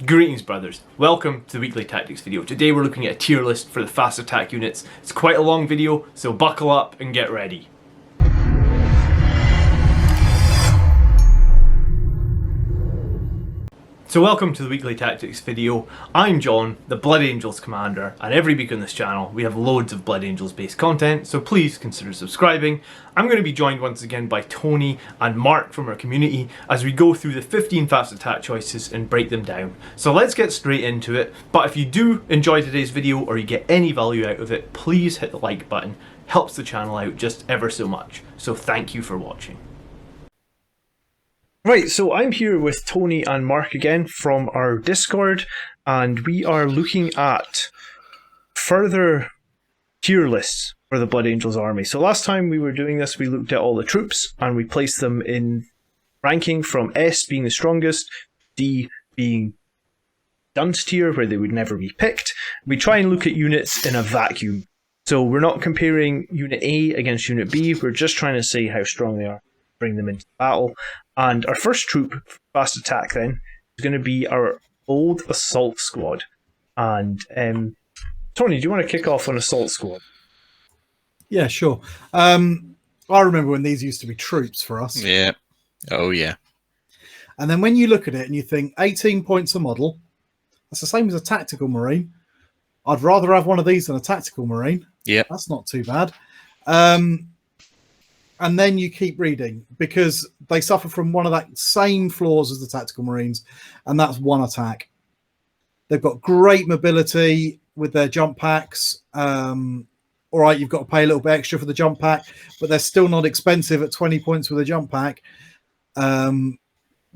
Greetings, brothers. Welcome to the weekly tactics video. Today we're looking at a tier list for the fast attack units. It's quite a long video, so buckle up and get ready. So welcome to the weekly tactics video. I'm John, the Blood Angels commander, and every week on this channel we have loads of Blood Angels based content, so please consider subscribing. I'm going to be joined once again by Tony and Mark from our community as we go through the 15 fast attack choices and break them down. So let's get straight into it, but if you do enjoy today's video or you get any value out of it, please hit the like button. Helps the channel out just ever so much. So thank you for watching. Right, so I'm here with Tony and Mark again from our Discord, and we are looking at further tier lists for the Blood Angels army. So last time we were doing this, we looked at all the troops, and we placed them in ranking from S being the strongest, D being dunce tier, where they would never be picked. We try and look at units in a vacuum. So we're not comparing Unit A against Unit B, we're just trying to say how strong they are, bring them into battle. And our first troop, fast attack then, is going to be our old assault squad. And Tony, do you want to kick off on assault squad? Yeah, sure. I remember when these used to be troops for us. Yeah. Oh, yeah. And then when you look at it and you think 18 points a model, that's the same as a tactical marine. I'd rather have one of these than a tactical marine. Yeah. That's not too bad. And then you keep reading because they suffer from one of that same flaws as the tactical marines, and that's one attack. They've got great mobility with their jump packs. All right, you've got to pay a little bit extra for the jump pack, but they're still not expensive at 20 points with a jump pack.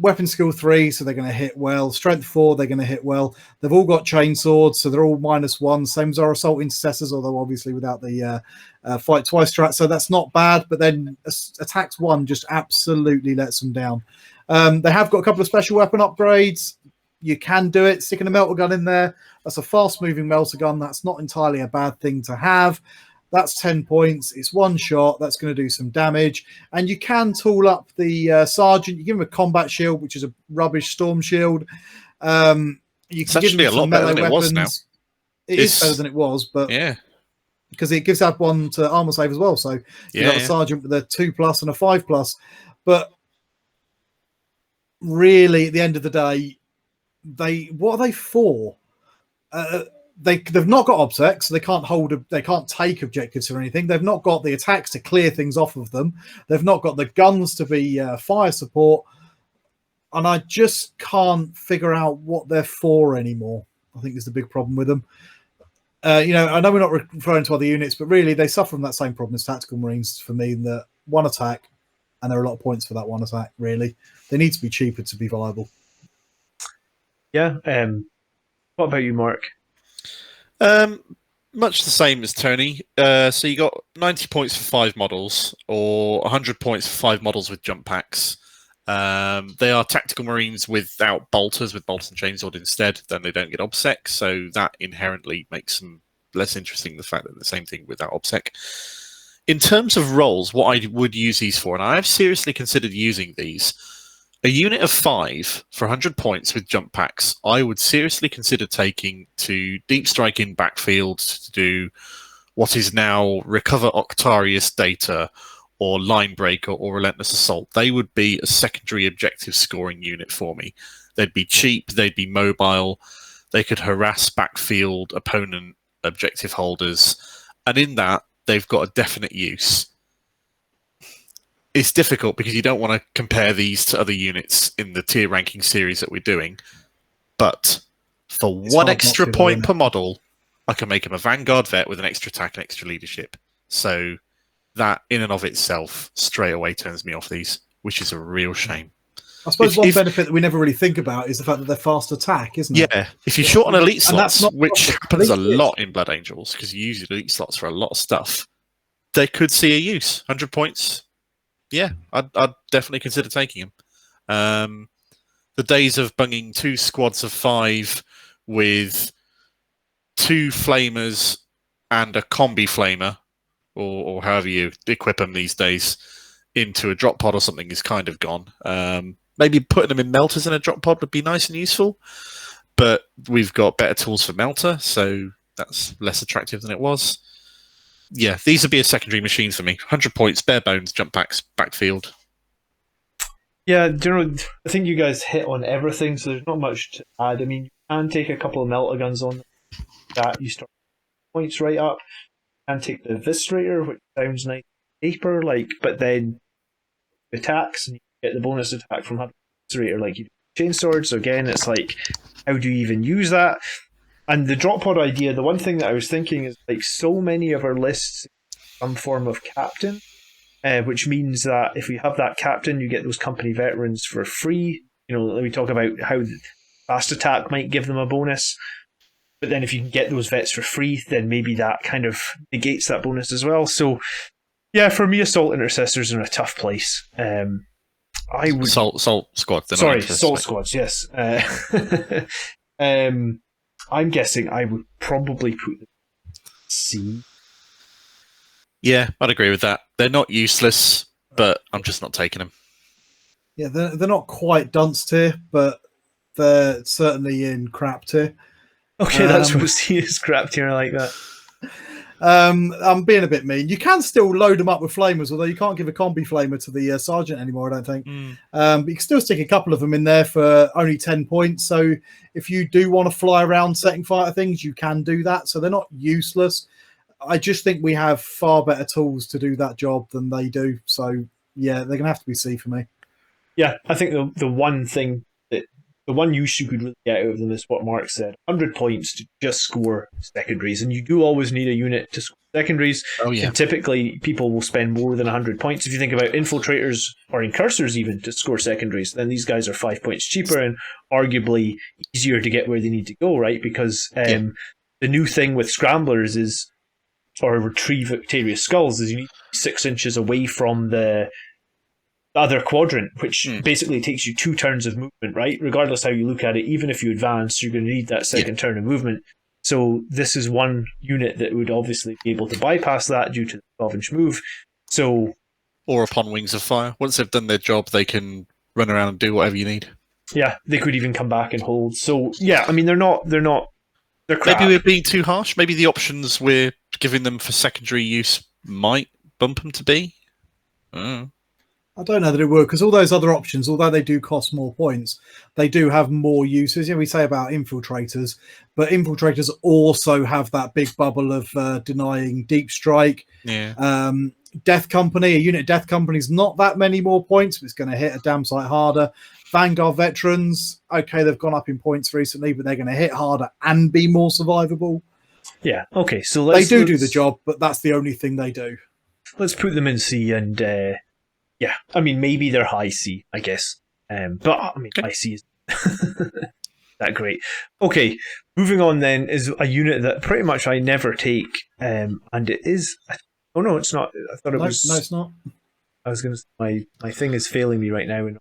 Weapon skill 3, so they're going to hit well. Strength 4, they're going to hit well. They've all got chain swords, so they're all -1, same as our assault intercessors, although obviously without the fight twice strat, so that's not bad. But then attacks 1 just absolutely lets them down. They have got a couple of special weapon upgrades. You can do it, sticking a melter gun in there. That's a fast-moving melter gun. That's not entirely a bad thing to have. That's 10 points. It's one shot. That's going to do some damage. And you can tool up the sergeant. You give him a combat shield, which is a rubbish storm shield. You can it's actually a lot better than it was now. It is better than it was, but yeah, because it gives that one to armor save as well. So you've got a sergeant with a 2+ and a 5+. But really, at the end of the day, what are they for? They've not got obsec, so they can't take objectives or anything. They've not got the attacks to clear things off of them. They've not got the guns to be fire support, and I just can't figure out what they're for anymore. I think is the big problem with them. I know we're not referring to other units, but really they suffer from that same problem as tactical marines for me. In that one attack, and there are a lot of points for that one attack. Really, they need to be cheaper to be viable. Yeah. What about you, Mark? Much the same as Tony. So you got 90 points for 5 models, or 100 points for 5 models with jump packs. They are tactical marines without bolters, with bolts and chainsword instead. Then they don't get obsec, so that inherently makes them less interesting. The fact that the same thing without obsec. In terms of roles, what I would use these for, and I have seriously considered using these. A unit of 5 for 100 points with jump packs, I would seriously consider taking to deep strike in backfield to do what is now recover Octarius data or line breaker or relentless assault. They would be a secondary objective scoring unit for me. They'd be cheap, they'd be mobile, they could harass backfield opponent objective holders, and in that, they've got a definite use. It's difficult because you don't want to compare these to other units in the tier ranking series that we're doing. But for it's 1 extra point per model, I can make him a Vanguard vet with an extra attack and extra leadership. So that in and of itself straight away turns me off these, which is a real shame. I suppose one benefit that we never really think about is the fact that they're fast attack, isn't it? Yeah, if you're short on elite slots, which happens a lot in Blood Angels, because you use elite slots for a lot of stuff, they could see a use. 100 points. Yeah, I'd definitely consider taking him. The days of bunging 2 squads of 5 with 2 flamers and a combi flamer, or however you equip them these days, into a drop pod or something is kind of gone. Maybe putting them in melters in a drop pod would be nice and useful. but we've got better tools for melter, so that's less attractive than it was. Yeah, these would be a secondary machine for me. 100 points, bare bones, jump packs, backfield. Yeah, I think you guys hit on everything, so there's not much to add. I mean, you can take a couple of melter guns on that, you start points right up. You can take the Eviscerator, which sounds nice paper, but then attacks, and you get the bonus attack from having Eviscerator like you do Chainsword. So again, it's like, how do you even use that? And the drop pod idea, the one thing that I was thinking is so many of our lists some form of captain, which means that if we have that captain, you get those company veterans for free. We talk about how fast attack might give them a bonus, but then if you can get those vets for free, then maybe that kind of negates that bonus as well. So yeah, for me, assault intercessors are in a tough place. I would Assault squad. Sorry, assault squads. Yes. I'm guessing I would probably put them C. Yeah, I'd agree with that. They're not useless, but I'm just not taking them. Yeah, they're not quite dunce tier, but they're certainly in crap tier. Okay, that's what C is, crap tier. I like that. I'm being a bit mean. You can still load them up with flamers, although you can't give a combi flamer to the sergeant anymore, I don't think. But you can still stick a couple of them in there for only 10 points. So if you do want to fly around setting fire things, you can do that. So they're not useless. I just think we have far better tools to do that job than they do. So yeah, they're going to have to be C for me. Yeah, I think the one thing the one use you could really get out of them is what Mark said: 100 points to just score secondaries, and you do always need a unit to score secondaries. Oh yeah. And typically, people will spend more than 100 points. If you think about infiltrators or incursors, even to score secondaries, then these guys are 5 points cheaper and arguably easier to get where they need to go, right? Because the new thing with scramblers is, or retrieve victorious skulls, is you need to be 6 inches away from the other quadrant, which basically takes you 2 turns of movement, right? Regardless how you look at it, even if you advance, you're going to need that second turn of movement. So this is one unit that would obviously be able to bypass that due to the 12-inch move. So, or upon wings of fire. Once they've done their job, they can run around and do whatever you need. Yeah, they could even come back and hold. So yeah, I mean they're crap. Maybe we're being too harsh. Maybe the options we're giving them for secondary use might bump them to B. I don't know that it would, because all those other options, although they do cost more points, they do have more uses. We say about infiltrators, but infiltrators also have that big bubble of denying deep strike. Yeah. Death Company, a unit Death Company is not that many more points, but it's going to hit a damn sight harder. Vanguard veterans, okay, they've gone up in points recently, but they're going to hit harder and be more survivable. Yeah, okay, so they do the job, but that's the only thing they do. Let's put them in C, and yeah, I mean maybe they're high C, I guess, but I mean high C is that great. Okay, moving on then is a unit that pretty much I never take, and it is. Oh no, it's not. I thought it was. No, it's not. I was going to say my thing is failing me right now and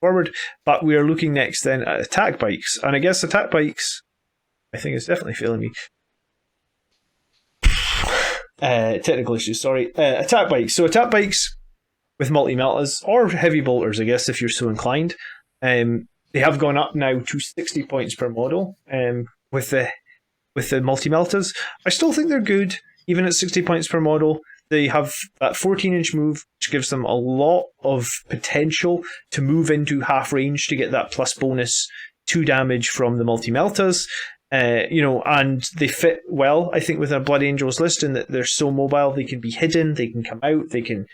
forward, but we are looking next then at attack bikes, and I guess attack bikes, I think it's definitely failing me. Technical issues, sorry. Attack bikes. So attack bikes with multi-meltas or heavy bolters, I guess, if you're so inclined. They have gone up now to 60 points per model with the multi-meltas. I still think they're good, even at 60 points per model. They have that 14-inch move, which gives them a lot of potential to move into half range to get that plus bonus 2 damage from the multi-meltas. And they fit well, I think, with a Blood Angels list in that they're so mobile. They can be hidden, they can come out, they can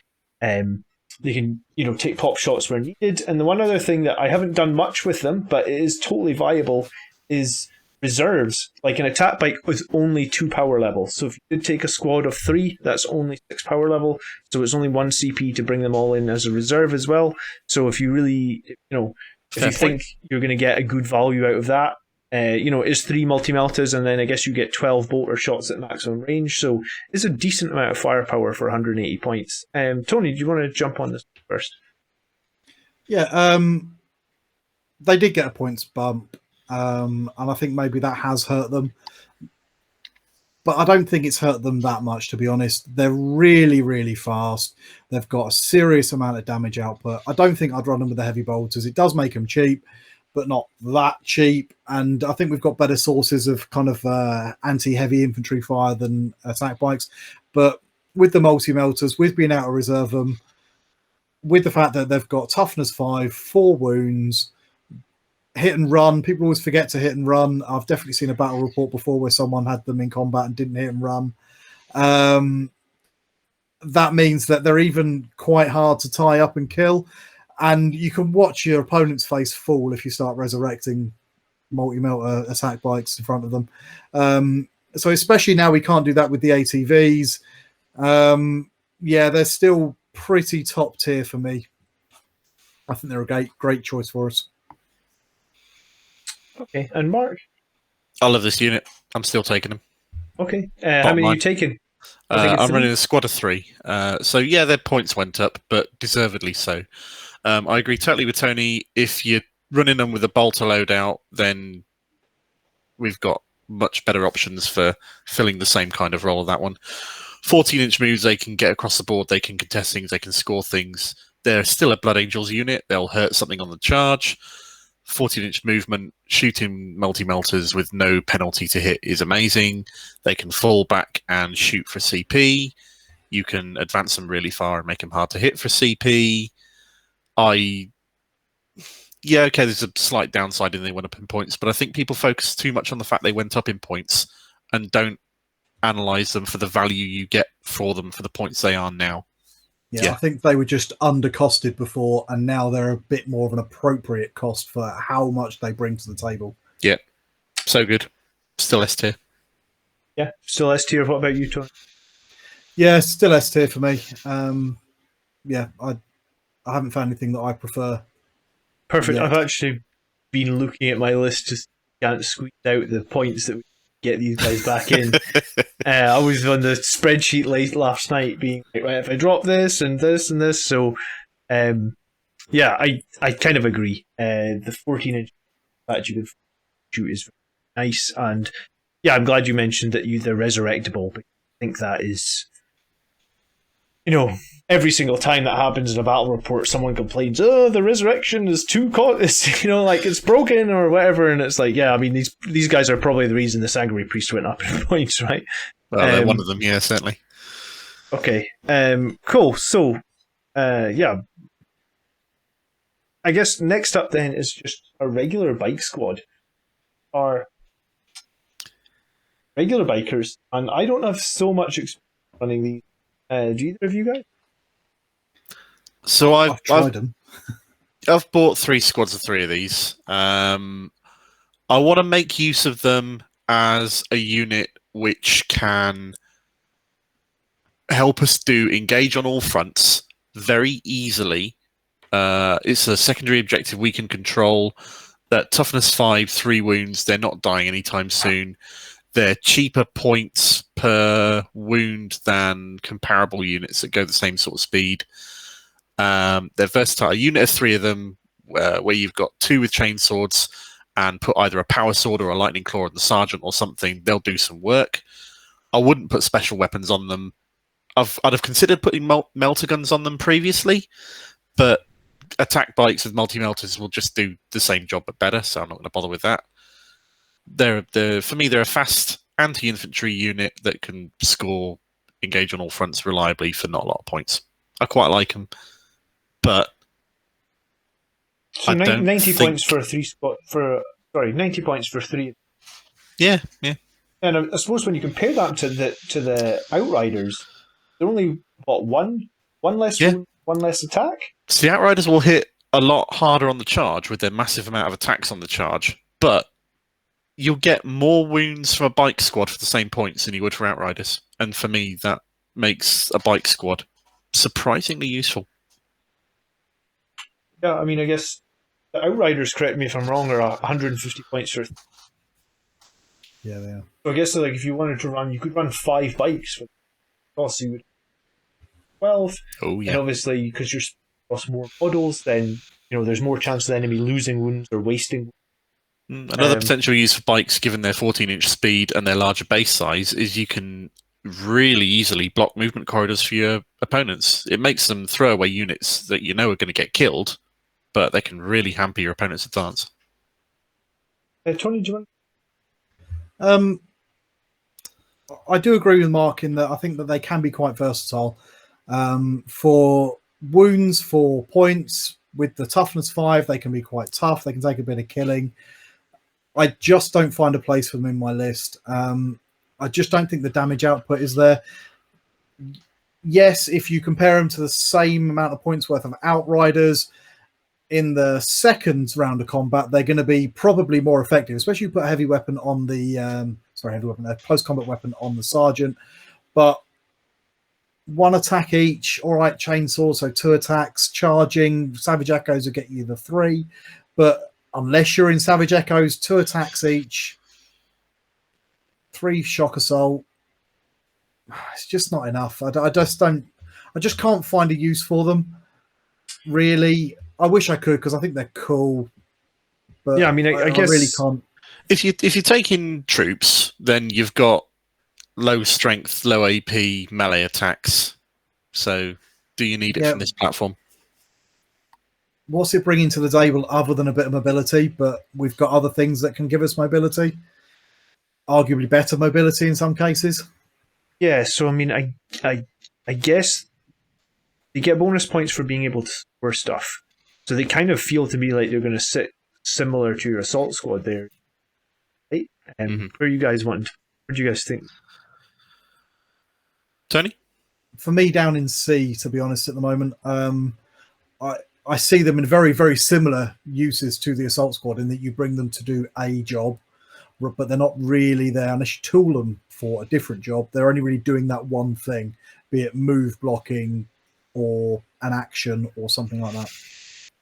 take pop shots where needed. And the one other thing that I haven't done much with them, but it is totally viable, is reserves. Like an attack bike with only 2 power levels. So if you did take a squad of 3, that's only 6 power level. So it's only 1 CP to bring them all in as a reserve as well. So if you really, if you think you're going to get a good value out of that, it's 3 multi-meltas, and then I guess you get 12 bolter shots at maximum range. So it's a decent amount of firepower for 180 points. Tony, do you want to jump on this first? Yeah, they did get a points bump, and I think maybe that has hurt them. But I don't think it's hurt them that much, to be honest. They're really, really fast. They've got a serious amount of damage output. I don't think I'd run them with the heavy bolters. It does make them cheap, but not that cheap. And I think we've got better sources of kind of anti-heavy infantry fire than attack bikes. But with the multi-melters, with being able to reserve them, with the fact that they've got toughness 5, 4 wounds, hit and run. People always forget to hit and run. I've definitely seen a battle report before where someone had them in combat and didn't hit and run. That means that they're even quite hard to tie up and kill. And you can watch your opponent's face fall if you start resurrecting multi-melter attack bikes in front of them. So especially now we can't do that with the ATVs. They're still pretty top tier for me. I think they're a great choice for us. Okay, and Mark? I love this unit. I'm still taking them. Okay, how many are you taking? I'm running a squad of 3. So yeah, their points went up, but deservedly so. I agree totally with Tony. If you're running them with a bolter loadout, then we've got much better options for filling the same kind of role of that one. 14-inch moves, they can get across the board, they can contest things, they can score things. They're still a Blood Angels unit. They'll hurt something on the charge. 14-inch movement, shooting multi-melters with no penalty to hit is amazing. They can fall back and shoot for CP. You can advance them really far and make them hard to hit for CP. There's a slight downside in they went up in points, but I think people focus too much on the fact they went up in points and don't analyze them for the value you get for them for the points they are now. Yeah, I think they were just undercosted before, and now they're a bit more of an appropriate cost for how much they bring to the table. Yeah, so good. Still S tier. Yeah, still S tier. What about you, Tony? Yeah, still S tier for me. I haven't found anything that I prefer. Perfect. yet. I've actually been looking at my list, just can't squeeze out the points that we get these guys back in. I was on the spreadsheet late last night being like, right, if I drop this and this and this, so I kind of agree. The 14-inch statue with shoot is nice, and yeah, I'm glad you mentioned that they're resurrectable, but I think that is, every single time that happens in a battle report, someone complains, "Oh, the resurrection is too like it's broken or whatever," and it's like, yeah, I mean, these guys are probably the reason the Sanguinary Priest went up in points, right? Well, they're one of them, yeah, certainly. Okay, cool. So, I guess next up then is just a regular bike squad. Our regular bikers, and I don't have so much experience running these. Do either of you guys? So I've tried them. I've bought 3 squads of 3 of these. I want to make use of them as a unit which can help us do engage on all fronts very easily. It's a secondary objective we can control. That toughness 5, 3 wounds. They're not dying anytime soon. They're cheaper points per wound than comparable units that go the same sort of speed. They're versatile. A unit of 3 of them, where you've got 2 with chainswords and put either a power sword or a lightning claw on the sergeant or something, they'll do some work. I wouldn't put special weapons on them. I'd have considered putting melter guns on them previously, but attack bikes with multi-melters will just do the same job but better, so I'm not going to bother with that. For me, they're a fast anti-infantry unit that can score, engage on all fronts reliably for not a lot of points. I quite like them, but so 90 points for a 3 spot 90 points for 3. Yeah. And I suppose when you compare that to the Outriders, they're only one less wound, one less attack. So the Outriders will hit a lot harder on the charge with their massive amount of attacks on the charge, but you'll get more wounds from a bike squad for the same points than you would for Outriders. And for me, that makes a bike squad surprisingly useful. Yeah, I mean, I guess the Outriders, correct me if I'm wrong, are 150 points for. Yeah, they are. So I guess if you wanted to run, you could run 5 bikes. Cost you would 12. Oh yeah. And obviously, because you're across more models, then there's more chance of the enemy losing wounds or wasting. Another potential use for bikes, given their 14-inch speed and their larger base size, is you can really easily block movement corridors for your opponents. It makes them throwaway units that are going to get killed, but they can really hamper your opponent's advance. Tony, do you want? Um, I do agree with Mark in that I think that they can be quite versatile. For wounds, for points, with the toughness 5, they can be quite tough. They can take a bit of killing. I just don't find a place for them in my list. I just don't think the damage output is there. Yes, if you compare them to the same amount of points worth of Outriders in the second round of combat, they're going to be probably more effective, especially if you put a heavy weapon on the heavy weapon, a post combat weapon on the sergeant. But one attack each, all right, chainsaw, so 2 attacks, charging, Savage Echoes will get you the 3. But unless you're in Savage Echoes, 2 attacks each, 3 shock assault, it's just not enough. I just can't find a use for them, really. I wish I could, because I think they're cool. But Yeah, I mean, I guess really can't. If you take in troops, then you've got low strength, low AP melee attacks. So, do you need it from this platform? What's it bringing to the table other than a bit of mobility? But we've got other things that can give us mobility, arguably better mobility in some cases. Yeah, so I mean, I guess they get bonus points for being able to store stuff. So they kind of feel to me like they're going to sit similar to your assault squad there. Right? Where you guys want? What do you guys think? Tony? For me, down in C, to be honest, at the moment, I see them in very, very similar uses to the assault squad in that you bring them to do a job, but they're not really there unless you tool them for a different job. They're only really doing that one thing, be it move blocking or an action or something like that.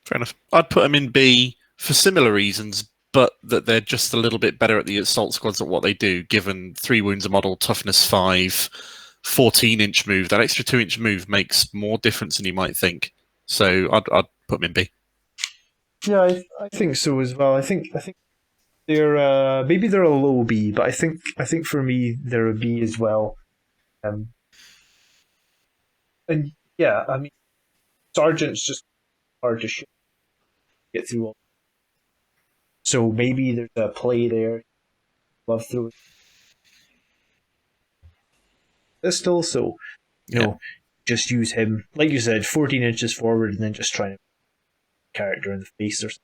Fair enough. I'd put them in B for similar reasons, but that they're just a little bit better at the assault squads at what they do, given 3 wounds a model, toughness 5, 14-inch move. That extra 2-inch move makes more difference than you might think. So I'd put them in B. Yeah, I think so as well. I think they're maybe they're a low B, but I think for me they're a B as well. And yeah, I mean, sergeant's just hard to get through all. So maybe there's a play there. Love through pistol, so you know, just use him, like you said, 14 inches forward, and then just try to character in the face or something.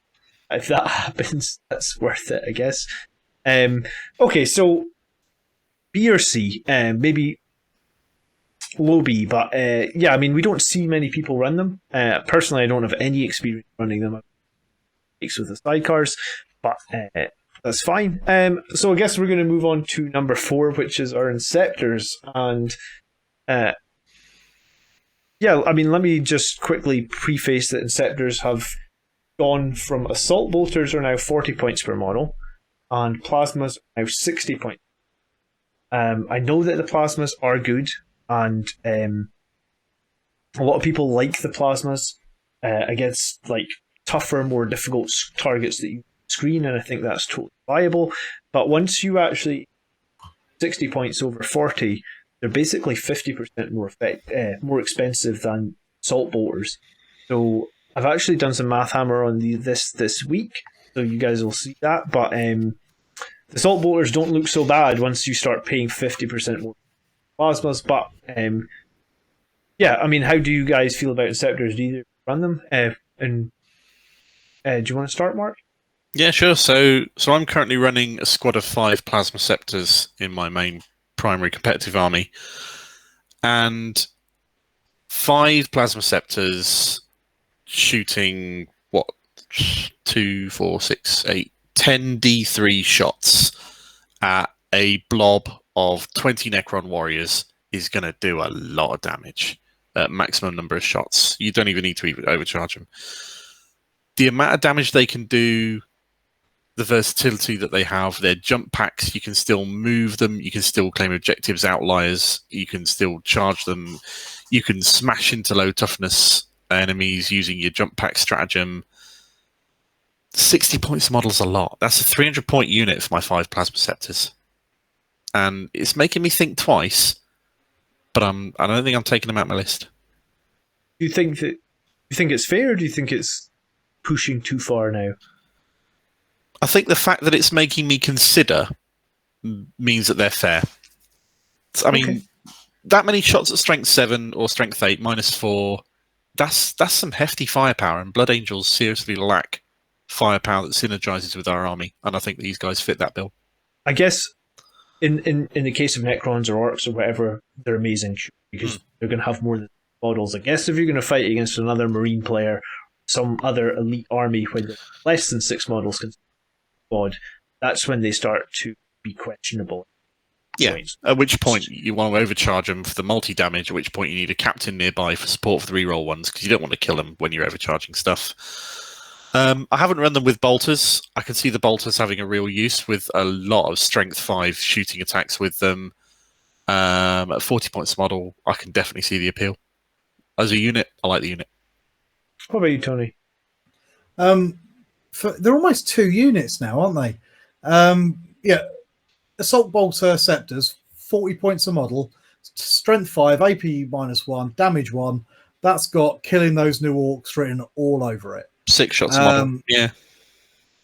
If that happens, that's worth it, I guess. Okay, so B or C, maybe low B, but yeah, I mean, we don't see many people run them. Personally, I don't have any experience running them with the sidecars, but that's fine. So I guess we're going to move on to number 4, which is our Inceptors, and yeah, I mean, let me just quickly preface that Inceptors have gone from assault bolters are now 40 points per model, and plasmas are now 60 points. I know that the plasmas are good, and a lot of people like the plasmas against like tougher, more difficult targets that you screen, and I think that's totally viable. But once you actually 60 points over 40, they're basically 50% more expensive than assault bolters. So I've actually done some math hammer on this week, so you guys will see that. But the assault bolters don't look so bad once you start paying 50% more plasmas. But yeah, I mean, how do you guys feel about Inceptors? Do you run them? And do you want to start, Mark? Yeah, sure. So I'm currently running a squad of 5 plasma scepters in my main primary competitive army, and 5 plasma scepters shooting 2, 4, 6, 8, 10 D3 shots at a blob of 20 Necron warriors is going to do a lot of damage at maximum number of shots. You don't even need to overcharge them. The amount of damage they can do, the versatility that they have, their jump packs, you can still move them, you can still claim objectives, outliers, you can still charge them, you can smash into low toughness enemies using your jump pack stratagem. 60 points a model's a lot. That's a 300 point unit for my 5 plasma scepters. And it's making me think twice, but I don't think I'm taking them out my list. Do you think it's fair, or do you think it's pushing too far now? I think the fact that it's making me consider means that they're fair. I mean, Okay. that many shots at strength 7 or strength 8 -4, that's some hefty firepower, and Blood Angels seriously lack firepower that synergizes with our army, and I think these guys fit that bill. I guess in the case of Necrons or Orcs or whatever, they're amazing because they're going to have more than models. I guess if you're going to fight against another Marine player, some other elite army with less than 6 models can squad, that's when they start to be questionable. Yeah, Points. at which point you want to overcharge them for the multi-damage, at which point you need a captain nearby for support for the reroll ones, because you don't want to kill them when you're overcharging stuff. I haven't run them with bolters. I can see the bolters having a real use with a lot of strength 5 shooting attacks with them. At 40 points a model, I can definitely see the appeal. As a unit, I like the unit. What about you, Tony? They're almost 2 units now, aren't they? Yeah, Assault Bolter Scepters, 40 points a model, strength 5, AP -1, damage 1. That's got killing those new orcs written all over it. 6 shots a model. Yeah.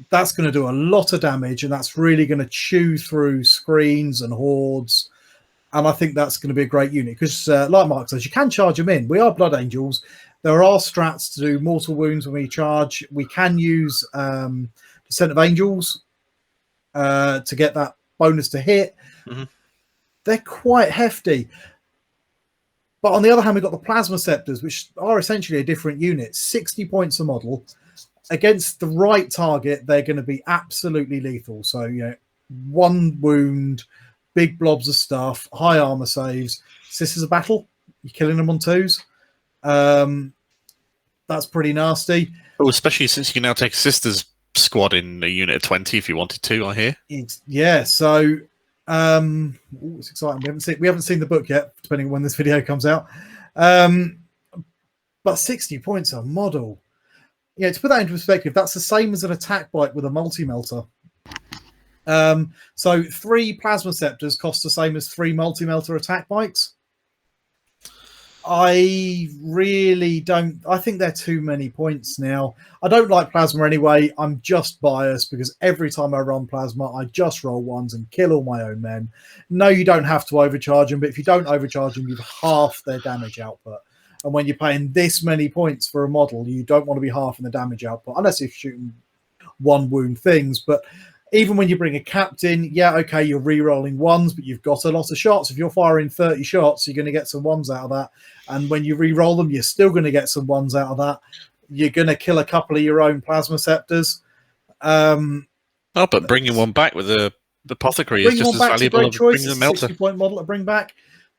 That's going to do a lot of damage, and that's really going to chew through screens and hordes. And I think that's going to be a great unit because, like Mark says, you can charge them in. We are Blood Angels. There are strats to do mortal wounds when we charge. We can use Descent of Angels to get that bonus to hit. Mm-hmm. They're quite hefty. But on the other hand, we've got the Plasma Scepters, which are essentially a different unit. 60 points a model. Against the right target, they're going to be absolutely lethal. So, 1 wound, big blobs of stuff, high armor saves. This is a battle. You're killing them on 2s. That's pretty nasty. Oh, especially since you can now take a Sisters squad in a unit of 20 if you wanted to, I hear. So it's exciting. We haven't seen the book yet, depending on when this video comes out. But 60 points a model. To put that into perspective, that's the same as an attack bike with a multi-melter. So 3 Plasma Scepters cost the same as 3 multi-melter attack bikes. I really don't. I think they're too many points now. I don't like Plasma anyway. I'm just biased because every time I run Plasma, I just roll 1s and kill all my own men. No, you don't have to overcharge them, but if you don't overcharge them, you've half their damage output. And when you're paying this many points for a model, you don't want to be halving the damage output, unless you're shooting 1 wound things. But even when you bring a captain, you're re-rolling 1s, but you've got a lot of shots. If you're firing 30 shots, you're going to get some 1s out of that. And when you re-roll them, you're still going to get some 1s out of that. You're going to kill a couple of your own Plasma Scepters. But bringing one back with the Apothecary is just as valuable as bringing the Melter. 60-point model to bring back.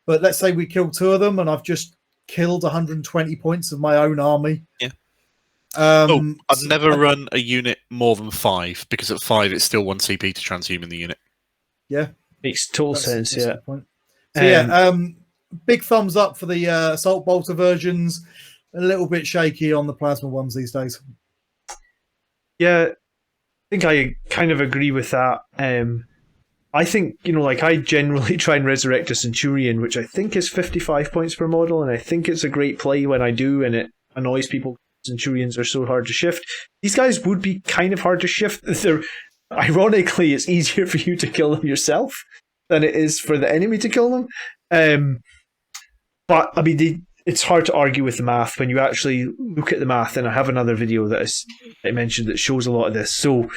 But let's say we kill 2 of them, and I've just killed 120 points of my own army. Yeah. I've never run a unit more than 5 because at 5 it's still 1 CP to transhume in the unit. Yeah, makes total sense. That's so big thumbs up for the Assault Bolter versions. A little bit shaky on the Plasma ones these days. Yeah, I think I kind of agree with that. I think, I generally try and resurrect a Centurion, which I think is 55 points per model, and I think it's a great play when I do, and it annoys people. Centurions are so hard to shift. These guys would be kind of hard to shift. Ironically, it's easier for you to kill them yourself than it is for the enemy to kill them. But I mean, it's hard to argue with the math when you actually look at the math. And I have another video that I mentioned that shows a lot of this. So,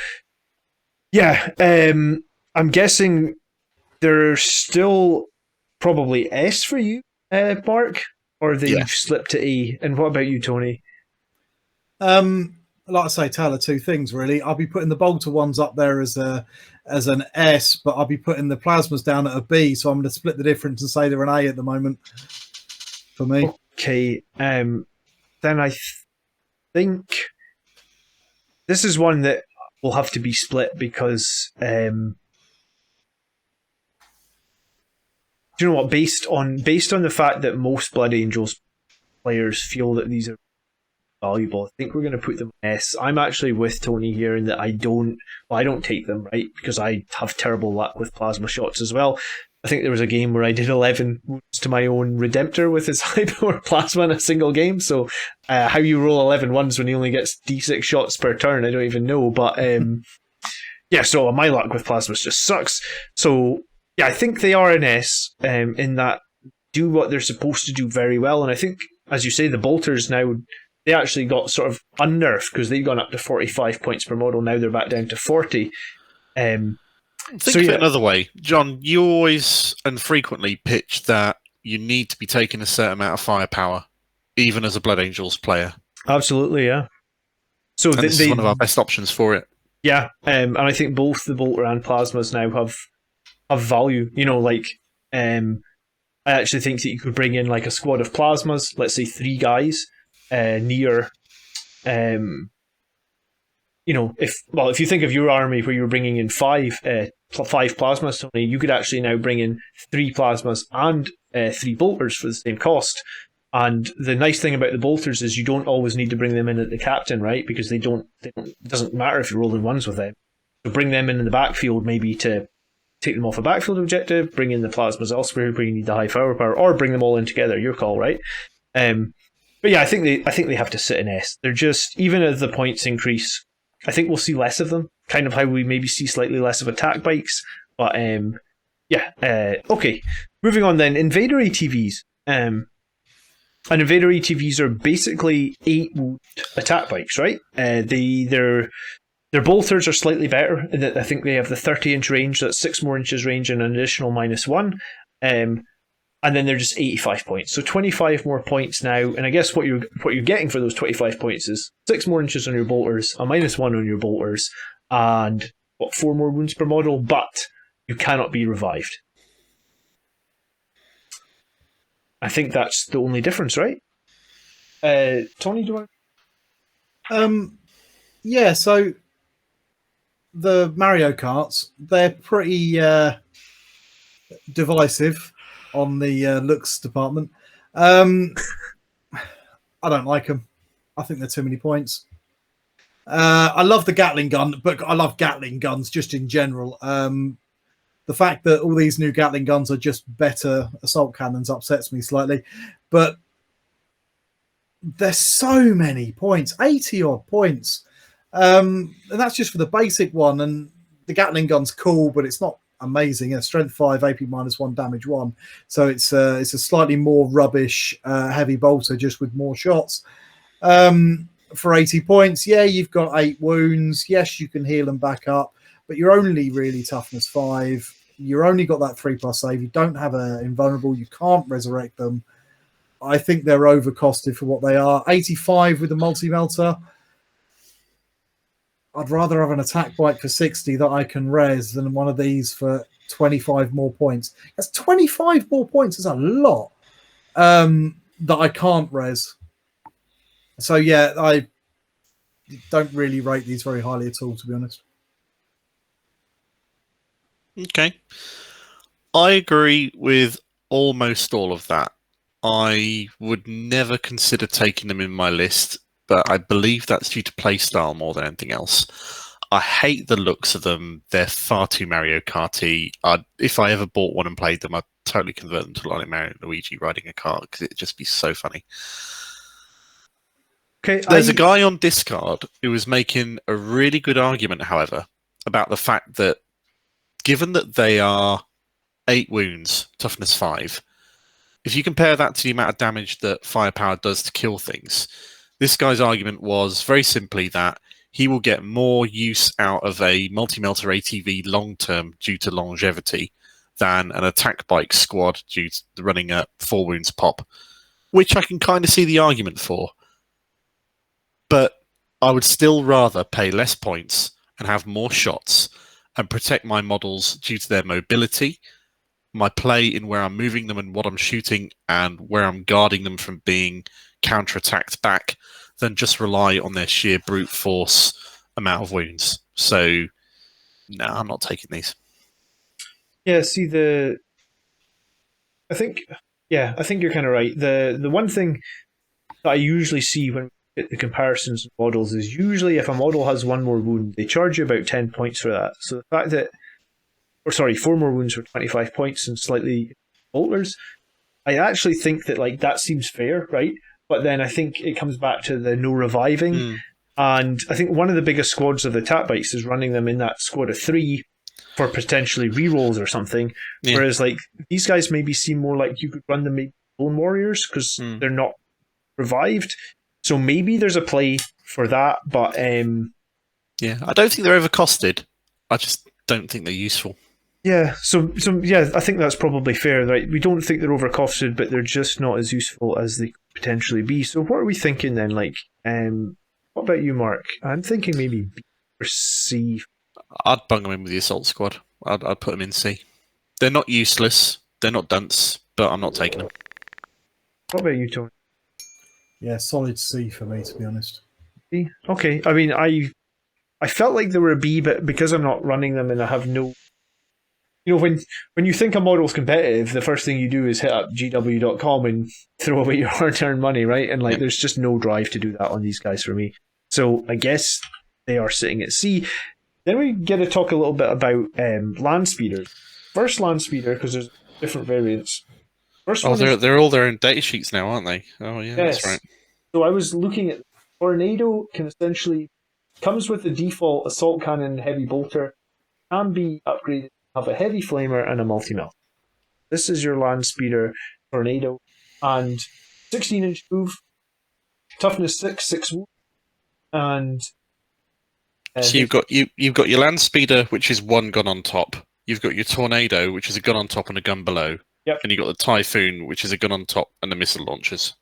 I'm guessing there's still probably S for you, Mark, or they've slipped to A. And what about you, Tony? Like I say, tale of 2 things really. I'll be putting the Bolter ones up there as an S, but I'll be putting the Plasmas down at a B. So I'm going to split the difference and say they're an A at the moment for me. Okay. Then I think this is one that will have to be split because you know what? Based on the fact that most Blood Angels players feel that these are valuable, I think we're going to put them S. I'm actually with Tony here in that I don't take them, right? Because I have terrible luck with plasma shots as well. I think there was a game where I did 11 wounds to my own Redemptor with his high power plasma in a single game. So how you roll 11 ones when he only gets D6 shots per turn, I don't even know. But yeah, so my luck with plasmas just sucks. So yeah, I think they are an S in that do what they're supposed to do very well. And I think, as you say, the bolters now, they actually got sort of unnerfed because they've gone up to 45 points per model. Now they're back down to 40. Think of it another way. John, you always and frequently pitch that you need to be taking a certain amount of firepower, even as a Blood Angels player. Absolutely, yeah. So this is one of our best options for it. Yeah, and I think both the bolter and plasmas now have value. You know, like I actually think that you could bring in like a squad of plasmas, let's say 3 guys, near. You know, if you think of your army where you were bringing in 5 plasmas, Tony, you could actually now bring in 3 plasmas and 3 bolters for the same cost. And the nice thing about the bolters is you don't always need to bring them in at the captain, right? Because it doesn't matter if you're rolling ones with them. So bring them in the backfield, maybe to take them off a backfield objective, bring in the plasmas elsewhere where you need the high firepower, or bring them all in together. Your call, right? But yeah, I think they have to sit in S. They're just, even as the points increase, I think we'll see less of them. Kind of how we maybe see slightly less of attack bikes. But yeah, okay. Moving on then, Invader ATVs. And Invader ATVs are basically 8 wound attack bikes, right? Their bolters are slightly better. I think they have the 30-inch range, that's 6 more inches range and an additional -1. And then they're just 85 points. So 25 more points now. And I guess what you're getting for those 25 points is 6 more inches on your bolters, a -1 on your bolters, and 4 more wounds per model, but you cannot be revived. I think that's the only difference, right? Tony, do I? Yeah, so the Mario Karts, they're pretty divisive on the looks department. I don't like them. I think they're too many points. I love the Gatling gun, but I love Gatling guns just in general. The fact that all these new Gatling guns are just better assault cannons upsets me slightly. But there's so many points, 80 odd points. And that's just for the basic one. And the Gatling gun's cool, but it's not amazing. Strength 5, AP -1, damage 1. So it's a slightly more rubbish heavy bolter just with more shots. For 80 points, yeah, you've got 8 wounds. Yes, you can heal them back up, but you're only really toughness 5. You're only got that 3+ save. You don't have an invulnerable. You can't resurrect them. I think they're overcosted for what they are. 85 with the multi-melter. I'd rather have an attack bike for 60 that I can res than one of these for 25 more points. That's 25 more points. That's a lot that I can't res. So yeah, I don't really rate these very highly at all, to be honest. Okay. I agree with almost all of that. I would never consider taking them in my list, but I believe that's due to playstyle more than anything else. I hate the looks of them. They're far too Mario Karty. If I ever bought one and played them, I'd totally convert them to like Mario and Luigi riding a kart because it'd just be so funny. Okay, There's a guy on Discord who was making a really good argument, however, about the fact that given that they are 8 wounds, toughness 5, if you compare that to the amount of damage that firepower does to kill things, this guy's argument was very simply that he will get more use out of a multi-melter ATV long-term due to longevity than an attack bike squad due to running at 4 wounds pop, which I can kind of see the argument for. But I would still rather pay less points and have more shots and protect my models due to their mobility, my play in where I'm moving them and what I'm shooting, and where I'm guarding them from being counter-attacked back, than just rely on their sheer brute force amount of wounds. So, no, I'm not taking these. Yeah, see I think you're kind of right. The one thing that I usually see when we get the comparisons of models is usually if a model has 1 more wound, they charge you about 10 points for that. So the fact that, 4 more wounds for 25 points and slightly bolters, I actually think that that seems fair, right? But then I think it comes back to the no reviving. And I think one of the biggest squads of the attack bikes is running them in that squad of 3 for potentially rerolls or something. Yeah. Whereas like these guys maybe seem more like you could run them maybe Bone Warriors because they're not revived. So maybe there's a play for that, but yeah, I don't think they're overcosted. I just don't think they're useful. yeah, so yeah, I think that's probably fair, right? We don't think they're overcosted, but they're just not as useful as they could potentially be. So what are we thinking then? Like, what about you, Mark? I'm thinking maybe B or C. I'd bung them in with the assault squad. I'd put them in C. They're not useless. They're not dunce, but I'm not taking them. What about you, Tony? Yeah, solid C for me, to be honest. B? Okay, I mean, I felt like they were a B, but because I'm not running them and I have no... You know, when you think a model's competitive, the first thing you do is hit up gw.com and throw away your hard-earned money, right? And like, there's just no drive to do that on these guys for me. So I guess they are sitting at C. Then we get to talk a little bit about Landspeeders. First Landspeeder, because there's different variants. First one they're all their own data sheets now, aren't they? Oh yeah, yes. That's right. So I was looking at Tornado can essentially comes with the default assault cannon and heavy bolter, can be upgraded to have a heavy flamer and a multi-melt. This is your Landspeeder Tornado, and 16-inch move, toughness 6 wood, and so you've got your Landspeeder, which is one gun on top. You've got your Tornado, which is a gun on top and a gun below. Yep. And you've got the Typhoon, which is a gun on top and the missile launchers.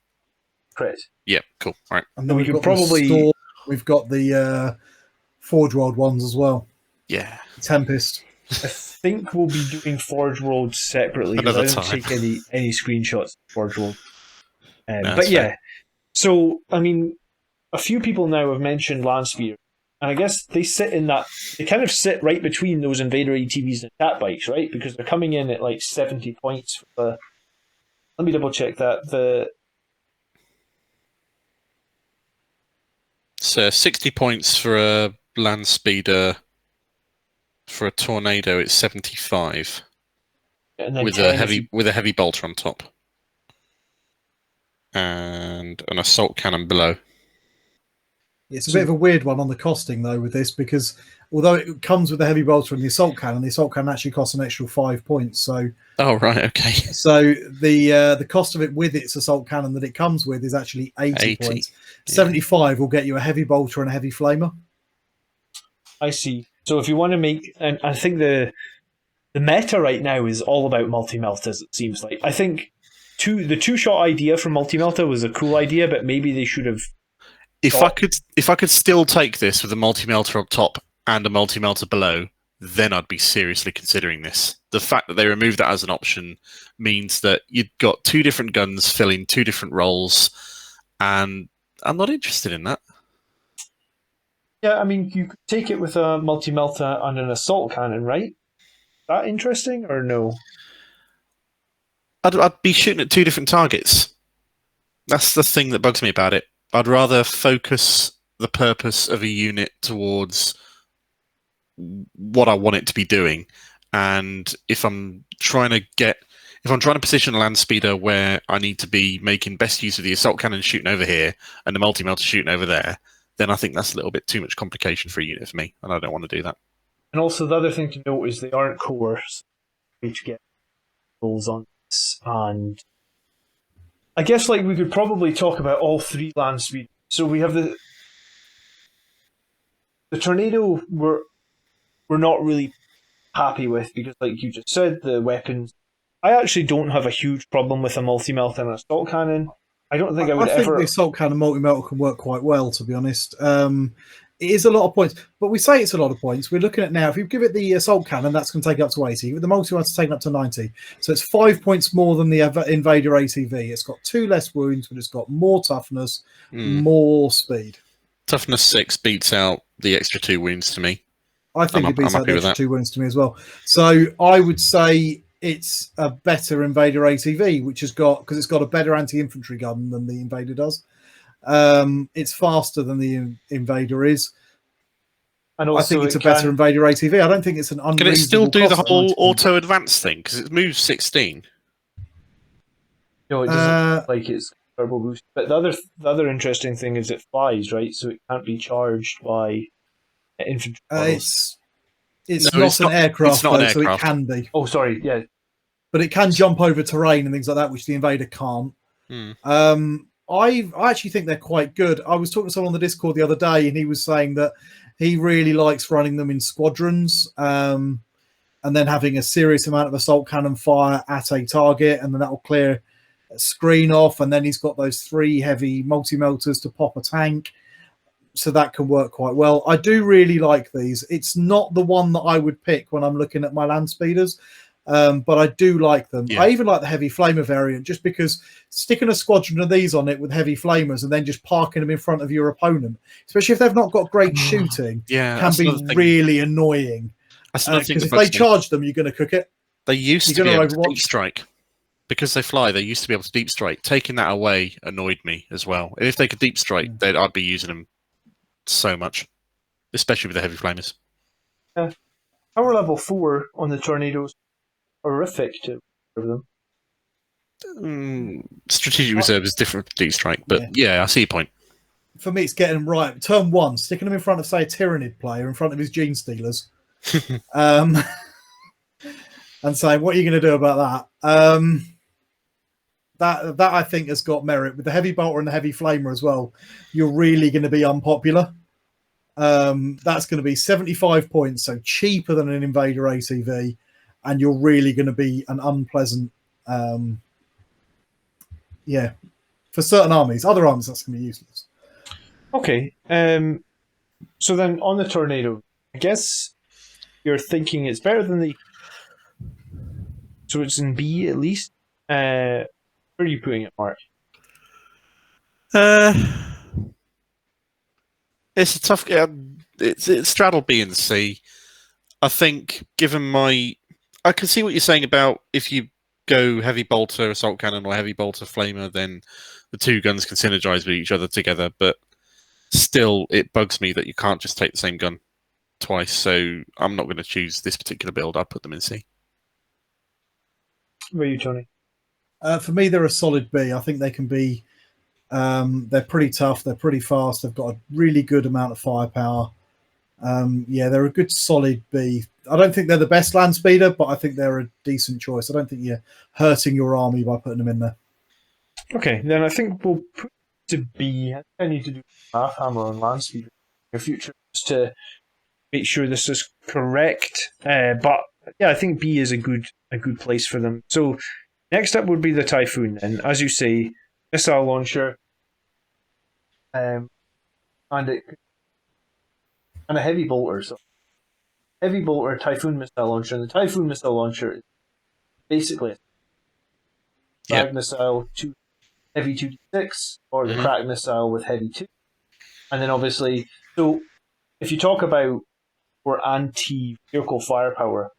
Correct. Yep, cool. All right. And then we we've could got probably we've got the Forge World ones as well. Yeah. Tempest. I think we'll be doing Forge World separately because I Another didn't time. take any screenshots of Forge World. No, But that's yeah, fair. so I mean, a few people now have mentioned Landspeeder, and I guess they sit in that. They kind of sit right between those Invader ATVs and attack bikes, right? Because they're coming in at like 70 points for the. Let me double check that So 60 points for a Landspeeder. For a Tornado, it's 75 and then with 10 a heavy bolter on top and an assault cannon below. It's a bit of a weird one on the costing though with this because although it comes with the heavy bolter and the assault cannon actually costs an extra 5 points. So Oh right, okay. So the cost of it with its assault cannon that it comes with is actually 80 points. 75 will get you a heavy bolter and a heavy flamer. I see. So if you want to make, and I think the meta right now is all about multi-meltas, it seems like. I think the two-shot idea for multi-melta was a cool idea, but maybe they should have. If I could still take this with a multi-melter up top and a multi-melter below, then I'd be seriously considering this. The fact that they removed that as an option means that you've got 2 different guns filling 2 different roles, and I'm not interested in that. Yeah, I mean, you could take it with a multi-melta and an assault cannon, right? That interesting or no? I'd be shooting at 2 different targets. That's the thing that bugs me about it. I'd rather focus the purpose of a unit towards what I want it to be doing. And if I'm trying to position a Landspeeder where I need to be making best use of the assault cannon shooting over here and the multi-melter shooting over there, then I think that's a little bit too much complication for a unit for me, and I don't want to do that. And also, the other thing to note is they aren't cores. We to get goals on this, and I guess like we could probably talk about all 3 Landspeeders. So we have the Tornado. We're not really happy with because, like you just said, the weapons. I actually don't have a huge problem with a multi-melt and an assault cannon. I don't think I would think ever. the assault cannon multi-melt can work quite well, to be honest. It is a lot of points, but we say it's a lot of points. We're looking at now, if you give it the assault cannon, that's going to take it up to 80. With the multi-melter, taking up to 90. So it's 5 points more than the Invader ATV. It's got 2 less wounds, but it's got more toughness, more speed. Toughness 6 beats out the extra 2 wounds to me. I think it beats I'm out the happy with extra that. 2 wounds to me as well. So I would say it's a better Invader ATV, which has got, because it's got a better anti-infantry gun than the Invader does. It's faster than the Invader is. And also I think it's a better Invader ATV. I don't think it's an unreasonable. Can it still do the whole auto-advance thing? Because it moves 16. No, it doesn't look like it's turbo boost. But the other interesting thing is it flies, right? So it can't be charged by infantry models. It's No, not it's an not- aircraft, it's not an though, so it aircraft. can be. Oh, sorry, yeah. But it can jump over terrain and things like that, which the invader can't. I actually think they're quite good. I was talking to someone on the Discord the other day, and he was saying that he really likes running them in squadrons, and then having a serious amount of assault cannon fire at a target, and then that will clear a screen off. And then he's got those 3 heavy multi-melters to pop a tank, so that can work quite well. I do really like these. It's not the one that I would pick when I'm looking at my Landspeeders. But I do like them. Yeah. I even like the heavy flamer variant, just because sticking a squadron of these on it with heavy flamers and then just parking them in front of your opponent, especially if they've not got great shooting, Yeah, can that's be another thing. really annoying. That's another thing Because that if they bugs me. charge them, you're going to cook it. They used you're to be gonna able to overwatch. deep strike. Because they fly, they used to be able to deep strike. Taking that away annoyed me as well. And if they could deep strike, then I'd be using them so much, especially with the heavy flamers. Power level 4 on the tornadoes, horrific to them. Strategic reserve is different from deep strike, but yeah, I see your point. For me, it's getting them right. Turn 1, sticking them in front of, say, a Tyrannid player, in front of his Gene Stealers. And saying, what are you going to do about that? That I think has got merit. With the heavy bolter and the heavy flamer as well, you're really going to be unpopular. That's going to be 75 points, so cheaper than an Invader ATV, and you're really going to be an unpleasant, for certain armies. Other armies, that's going to be useless. Okay, so then on the tornado, I guess you're thinking it's better than the... So it's in B at least? Where are you putting it, Mark? It's a tough. It's straddled B and C. I think, given I can see what you're saying about if you go heavy bolter assault cannon or heavy bolter flamer, then the 2 guns can synergize with each other together. But still, it bugs me that you can't just take the same gun twice. So I'm not going to choose this particular build. I'll put them in C. Where are you, Tony? For me, they're a solid B. I think they can be. They're pretty tough. They're pretty fast. They've got a really good amount of firepower. They're a good solid B. I don't think they're the best land speeder, but I think they're a decent choice. I don't think you're hurting your army by putting them in there. Okay, then I think we'll put to B. I need to do Warhammer on Landspeeders in the future just to make sure this is correct. But yeah, I think B is a good place for them. So next up would be the Typhoon, and as you say, missile launcher, and a heavy bolter. So heavy bolter, Typhoon missile launcher, and the Typhoon missile launcher is basically a frag missile, heavy 2d6, or the crack missile with heavy 2. And then obviously, so if you talk about for anti-vehicle firepower,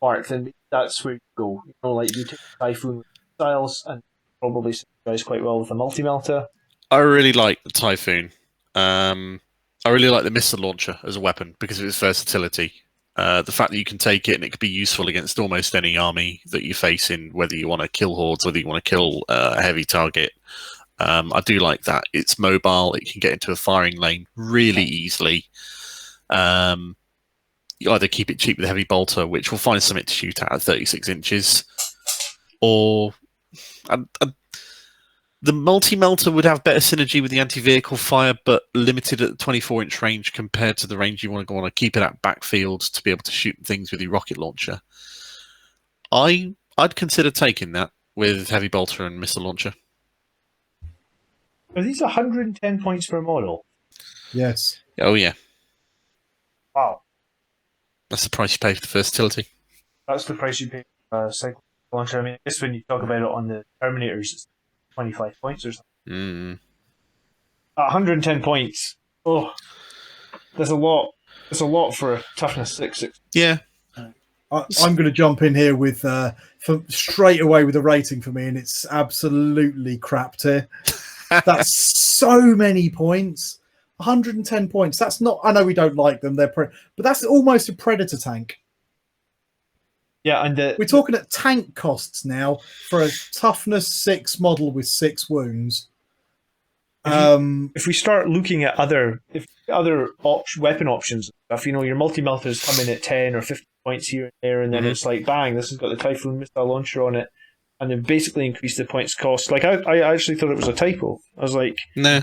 Mark, then that's where you go. Like you take Typhoon with missiles and probably synergize quite well with a multi-melter. I really like the Typhoon. I really like the missile launcher as a weapon because of its versatility. The fact that you can take it and it could be useful against almost any army that you face in, whether you want to kill hordes, whether you want to kill a heavy target. I do like that. It's mobile. It can get into a firing lane really easily. You either keep it cheap with a heavy bolter, which will find something to shoot at 36 inches, or the multi-melter would have better synergy with the anti-vehicle fire, but limited at the 24-inch range compared to the range you want to go on to keep it at backfield to be able to shoot things with your rocket launcher. I'd consider taking that with heavy bolter and missile launcher. Are these 110 points per model? Yes. Oh yeah. Wow. That's the price you pay for the versatility. That's the price you pay for a cycle launcher. I mean, I guess when you talk about it on the Terminators, it's 25 points or something. 110 points. Oh, there's a lot. There's a lot for a toughness 6. Yeah. I'm going to jump in here with straight away with a rating for me, and it's absolutely crap tier. That's so many points. 110 points. That's not. I know we don't like them. But that's almost a Predator tank. Yeah, and We're talking at tank costs now for a toughness 6 model with 6 wounds. if we start looking at other weapon options stuff, your multi-melters come in at 10 or 15 points here and there, and then it's like, bang, this has got the Typhoon missile launcher on it, and they've basically increased the points cost. Like, I actually thought it was a typo. I was like, No.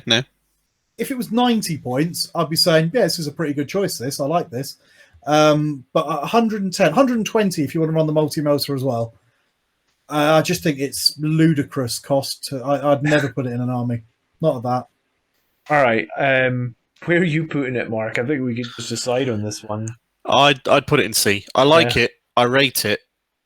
If it was 90 points, I'd be saying, yeah, this is a pretty good choice, I like this. But 110, 120 if you want to run the multi-melter as well. I just think it's ludicrous cost. I'd never put it in an army. Not at that. all right, where are you putting it, Mark? I think we could just decide on this one. I'd put it in C. I like it. I rate it,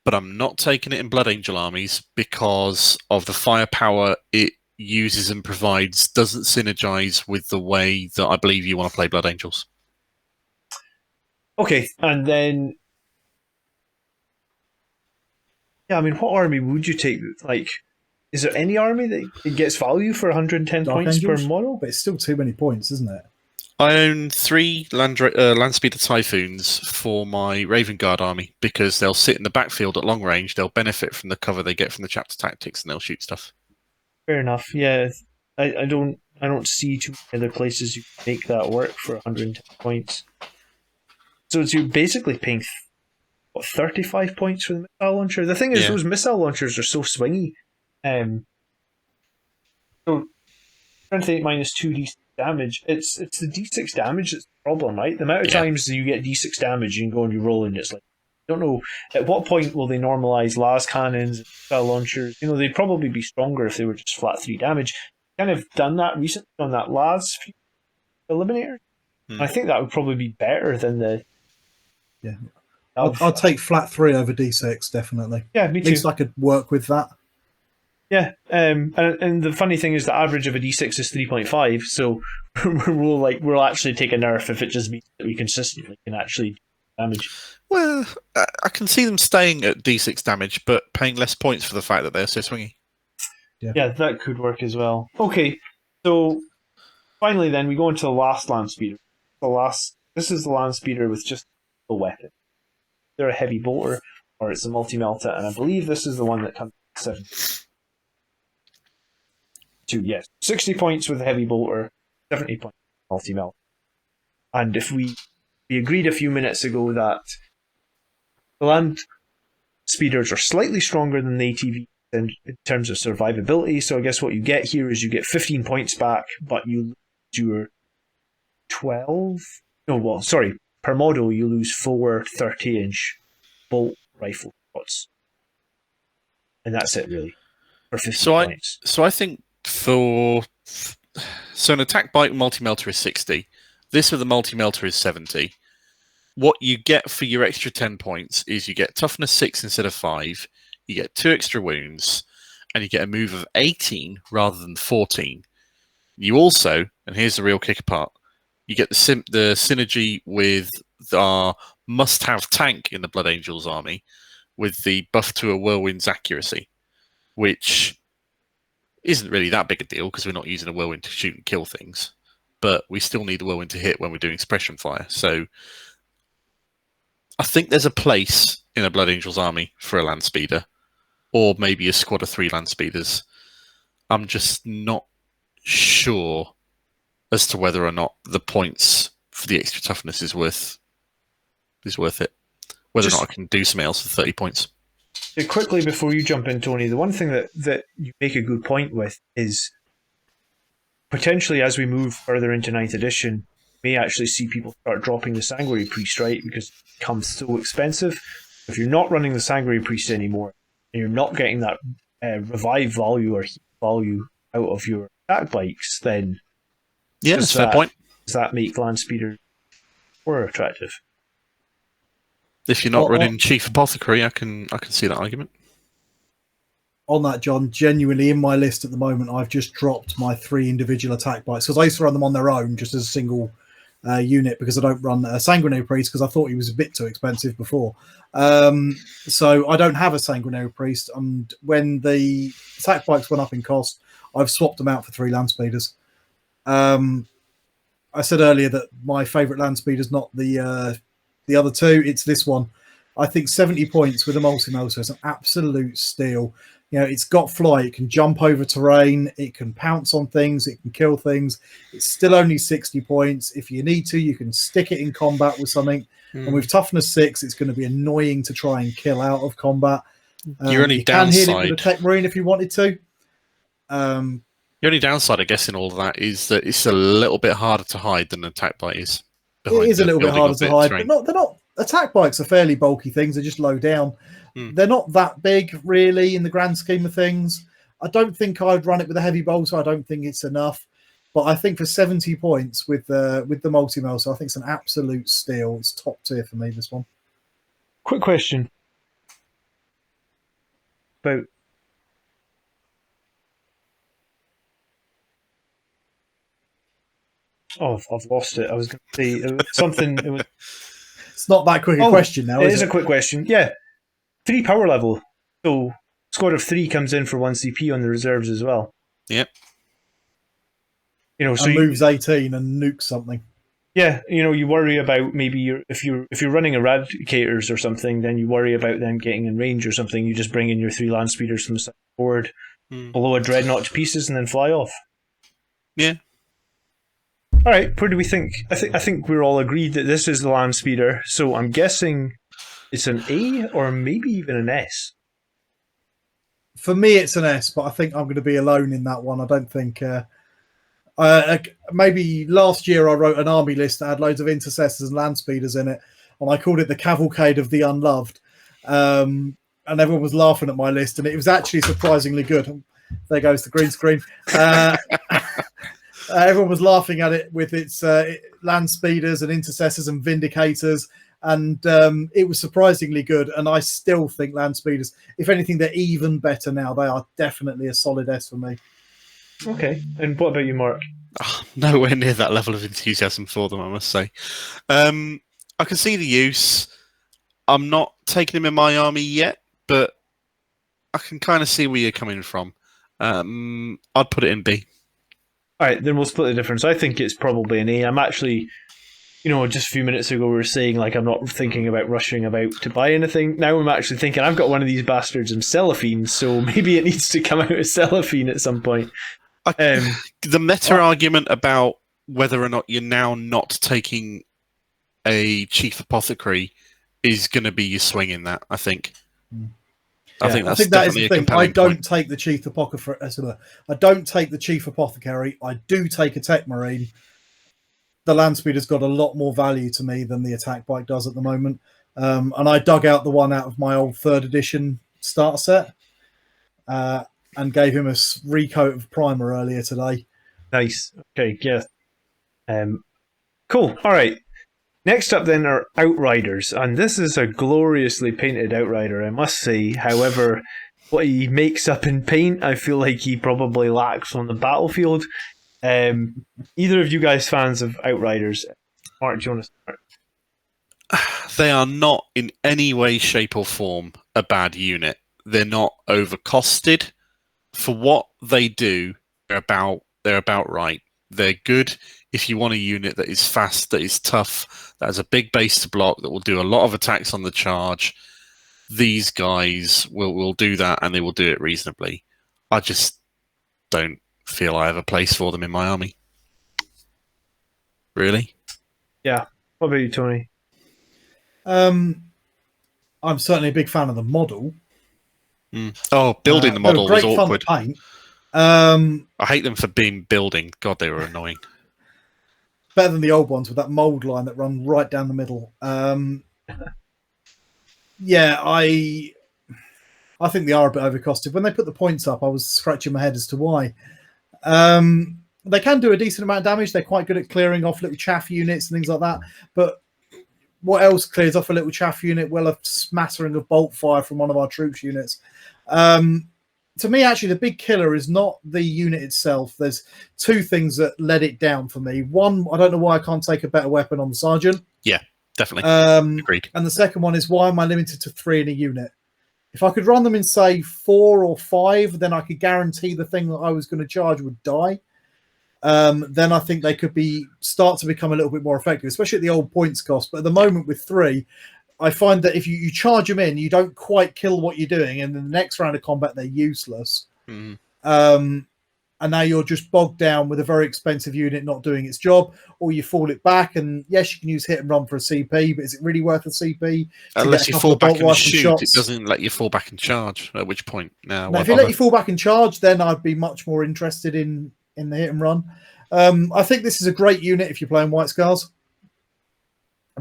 but I'm not taking it in Blood Angel armies because of the firepower it uses and provides. Doesn't synergize with the way that I believe you want to play Blood Angels. Okay, and then, yeah, I mean, what army would you take? Like, is there any army that gets value for 110 Dark points Angels? per model? But it's still too many points, isn't it? I own 3 Landspeeder Typhoons for my Raven Guard army because they'll sit in the backfield at long range. They'll benefit from the cover they get from the chapter tactics, and they'll shoot stuff. Fair enough. Yeah, I don't see too many other places you can make that work for 110 points. So you're basically paying 35 points for the missile launcher. The thing is, those missile launchers are so swingy. So 28 minus 2d6 damage. It's the d6 damage that's the problem, right? The amount of times you get d6 damage, you can go and you roll, and it's like, I don't know at what point will they normalize las cannons and missile launchers. They'd probably be stronger if they were just flat 3 damage. Kind of done that recently on that las eliminator. I think that would probably be better than the. Yeah, I'll take flat 3 over d6 definitely. Yeah, me too. At least I could work with that. Yeah, and the funny thing is the average of a d6 is 3.5, so we'll actually take a nerf if it just means that we consistently can actually do damage. Well, I can see them staying at d6 damage, but paying less points for the fact that they're so swingy. Yeah, that could work as well. Okay, so finally then we go into the last Landspeeder. This is the Landspeeder with just a weapon. They're a heavy bolter, or it's a multi-melta, and I believe this is the one that comes with 7. Yes, 60 points with a heavy bolter, 70 points with multi-melta. And if we agreed a few minutes ago that the land speeders are slightly stronger than the ATV in terms of survivability, so I guess what you get here is you get 15 points back, but you lose your 12? No, well, sorry, per model you lose 4 30-inch bolt rifle shots. And that's it, really, for 15 points. So I think so an attack bite multi-melter is 60. This with the multi-melter is 70. What you get for your extra 10 points is you get toughness 6 instead of 5, you get 2 extra wounds, and you get a move of 18 rather than 14. You also, and here's the real kicker part, you get the synergy with our must-have tank in the Blood Angels army with the buff to a Whirlwind's accuracy, which isn't really that big a deal because we're not using a Whirlwind to shoot and kill things, but we still need the Whirlwind to hit when we're doing suppression fire. So I think there's a place in a Blood Angels army for a Landspeeder, or maybe a squad of 3 Landspeeders. I'm just not sure as to whether or not the points for the extra toughness is worth it. Whether or not I can do something else for 30 points. Quickly before you jump in, Tony, the one thing that you make a good point with is potentially as we move further into 9th edition, we may actually see people start dropping the Sanguinary Priest, right? Because it becomes so expensive. If you're not running the Sanguinary Priest anymore, and you're not getting that revive value or heal value out of your attack bikes, then that's a fair point. Does that make Landspeeder more attractive? If you're not running Chief Apothecary, I can see that argument. On that, John, genuinely in my list at the moment, I've just dropped my 3 individual attack bikes because I used to run them on their own just as a single unit because I don't run a Sanguinary Priest because I thought he was a bit too expensive before. So I don't have a Sanguinary Priest, and when the attack bikes went up in cost, I've swapped them out for 3 Landspeeders. I said earlier that my favourite Landspeeder is not the other 2, it's this one. I think 70 points with a multi-motor is an absolute steal. You know, it's got fly, it can jump over terrain, it can pounce on things, it can kill things. It's still only 60 points. If you need to, you can stick it in combat with something. And with toughness 6, it's going to be annoying to try and kill out of combat. Your only you can hit it downside, with a Tech Marine if you wanted to. your only downside, I guess, in all of that is that it's a little bit harder to hide than an attack bite is. It is a little bit harder to hide, terrain. but they're not. Attack bikes are fairly bulky things. They're just low down. They're not that big, really, in the grand scheme of things. I don't think I'd run it with a heavy bolter. I don't think it's enough. But I think for 70 points with the multi-motor, I think it's an absolute steal. It's top tier for me, this one. Quick question about I've lost it. I was going to say it was something. It was. It's not that quick a question now. It is a quick question. Yeah, 3 power level. So squad of 3 comes in for 1 CP on the reserves as well. Yep. You know, so and moves 18 and nukes something. Yeah, you know, you worry about maybe if you're running eradicators or something, then you worry about them getting in range or something. You just bring in your 3 Landspeeders from the side forward, blow a dreadnought to pieces, and then fly off. Yeah. All right, where do we think? I think we're all agreed that this is the Landspeeder. So I'm guessing it's an A or maybe even an S. For me, it's an S, but I think I'm going to be alone in that one. I don't think. Maybe last year I wrote an army list that had loads of intercessors and Landspeeders in it, and I called it the Cavalcade of the Unloved. And everyone was laughing at my list, and it was actually surprisingly good. There goes the green screen. Everyone was laughing at it with its Landspeeders and intercessors and vindicators, and it was surprisingly good. And I still think Landspeeders, if anything, they're even better now. They are definitely a solid S for me. Okay, and what about you, Mark? Oh, nowhere near that level of enthusiasm for them, I must say. I can see the use. I'm not taking him in my army yet, but I can kind of see where you're coming from. I'd put it in B. All right, then we'll split the difference. I think it's probably an A. I'm actually, you know, just a few minutes ago we were saying like I'm not thinking about rushing about to buy anything. Now I'm actually thinking I've got one of these bastards in cellophane, so maybe it needs to come out of cellophane at some point. The meta argument about whether or not you're now not taking a chief apothecary is going to be your swing in that, I think. I think that is the thing. I don't take the chief apothecary. I don't take the chief apothecary. I do take a tech marine. The Landspeeder's got a lot more value to me than the attack bike does at the moment. And I dug out the one out of my old 3rd edition starter set and gave him a recoat of primer earlier today. Nice. Okay, yeah. Cool. All right. Next up then are Outriders, and this is a gloriously painted Outrider, I must say. However, what he makes up in paint, I feel like he probably lacks on the battlefield. Either of you guys fans of Outriders? Mark, do you want to start? They are not in any way, shape or form a bad unit. They're not overcosted. For what they do, they're about right. They're good if you want a unit that is fast, that is tough, that has a big base to block, that will do a lot of attacks on the charge. These guys will do that, and they will do it reasonably. I just don't feel I have a place for them in my army. Really? Yeah. What about you, Tony? I'm certainly a big fan of the model. Oh, building the model was awkward. Fun to paint. I hate them for being building. God, they were annoying. Better than the old ones with that mould line that run right down the middle. Yeah, I think they are a bit overcosted. When they put the points up, I was scratching my head as to why. They can do a decent amount of damage. They're quite good at clearing off little chaff units and things like that. But what else clears off a little chaff unit? Well, a smattering of bolt fire from one of our troops units. To me, actually, the big killer is not the unit itself. There's 2 things that let it down for me. One, I don't know why I can't take a better weapon on the sergeant. Yeah, definitely. Agreed. And the second one is, why am I limited to 3 in a unit? If I could run them in, say, 4 or 5, then I could guarantee the thing that I was going to charge would die. Then I think they could start to become a little bit more effective, especially at the old points cost. But at the moment with 3, I find that if you charge them in, you don't quite kill what you're doing, and in the next round of combat, they're useless. Mm. And now you're just bogged down with a very expensive unit not doing its job, or you fall it back. And yes, you can use hit and run for a CP, but is it really worth a CP? Unless you fall back and shoot, it doesn't let you fall back and charge. At which point, now if you let you fall back and charge, then I'd be much more interested in the hit and run. I think this is a great unit if you're playing White Scars,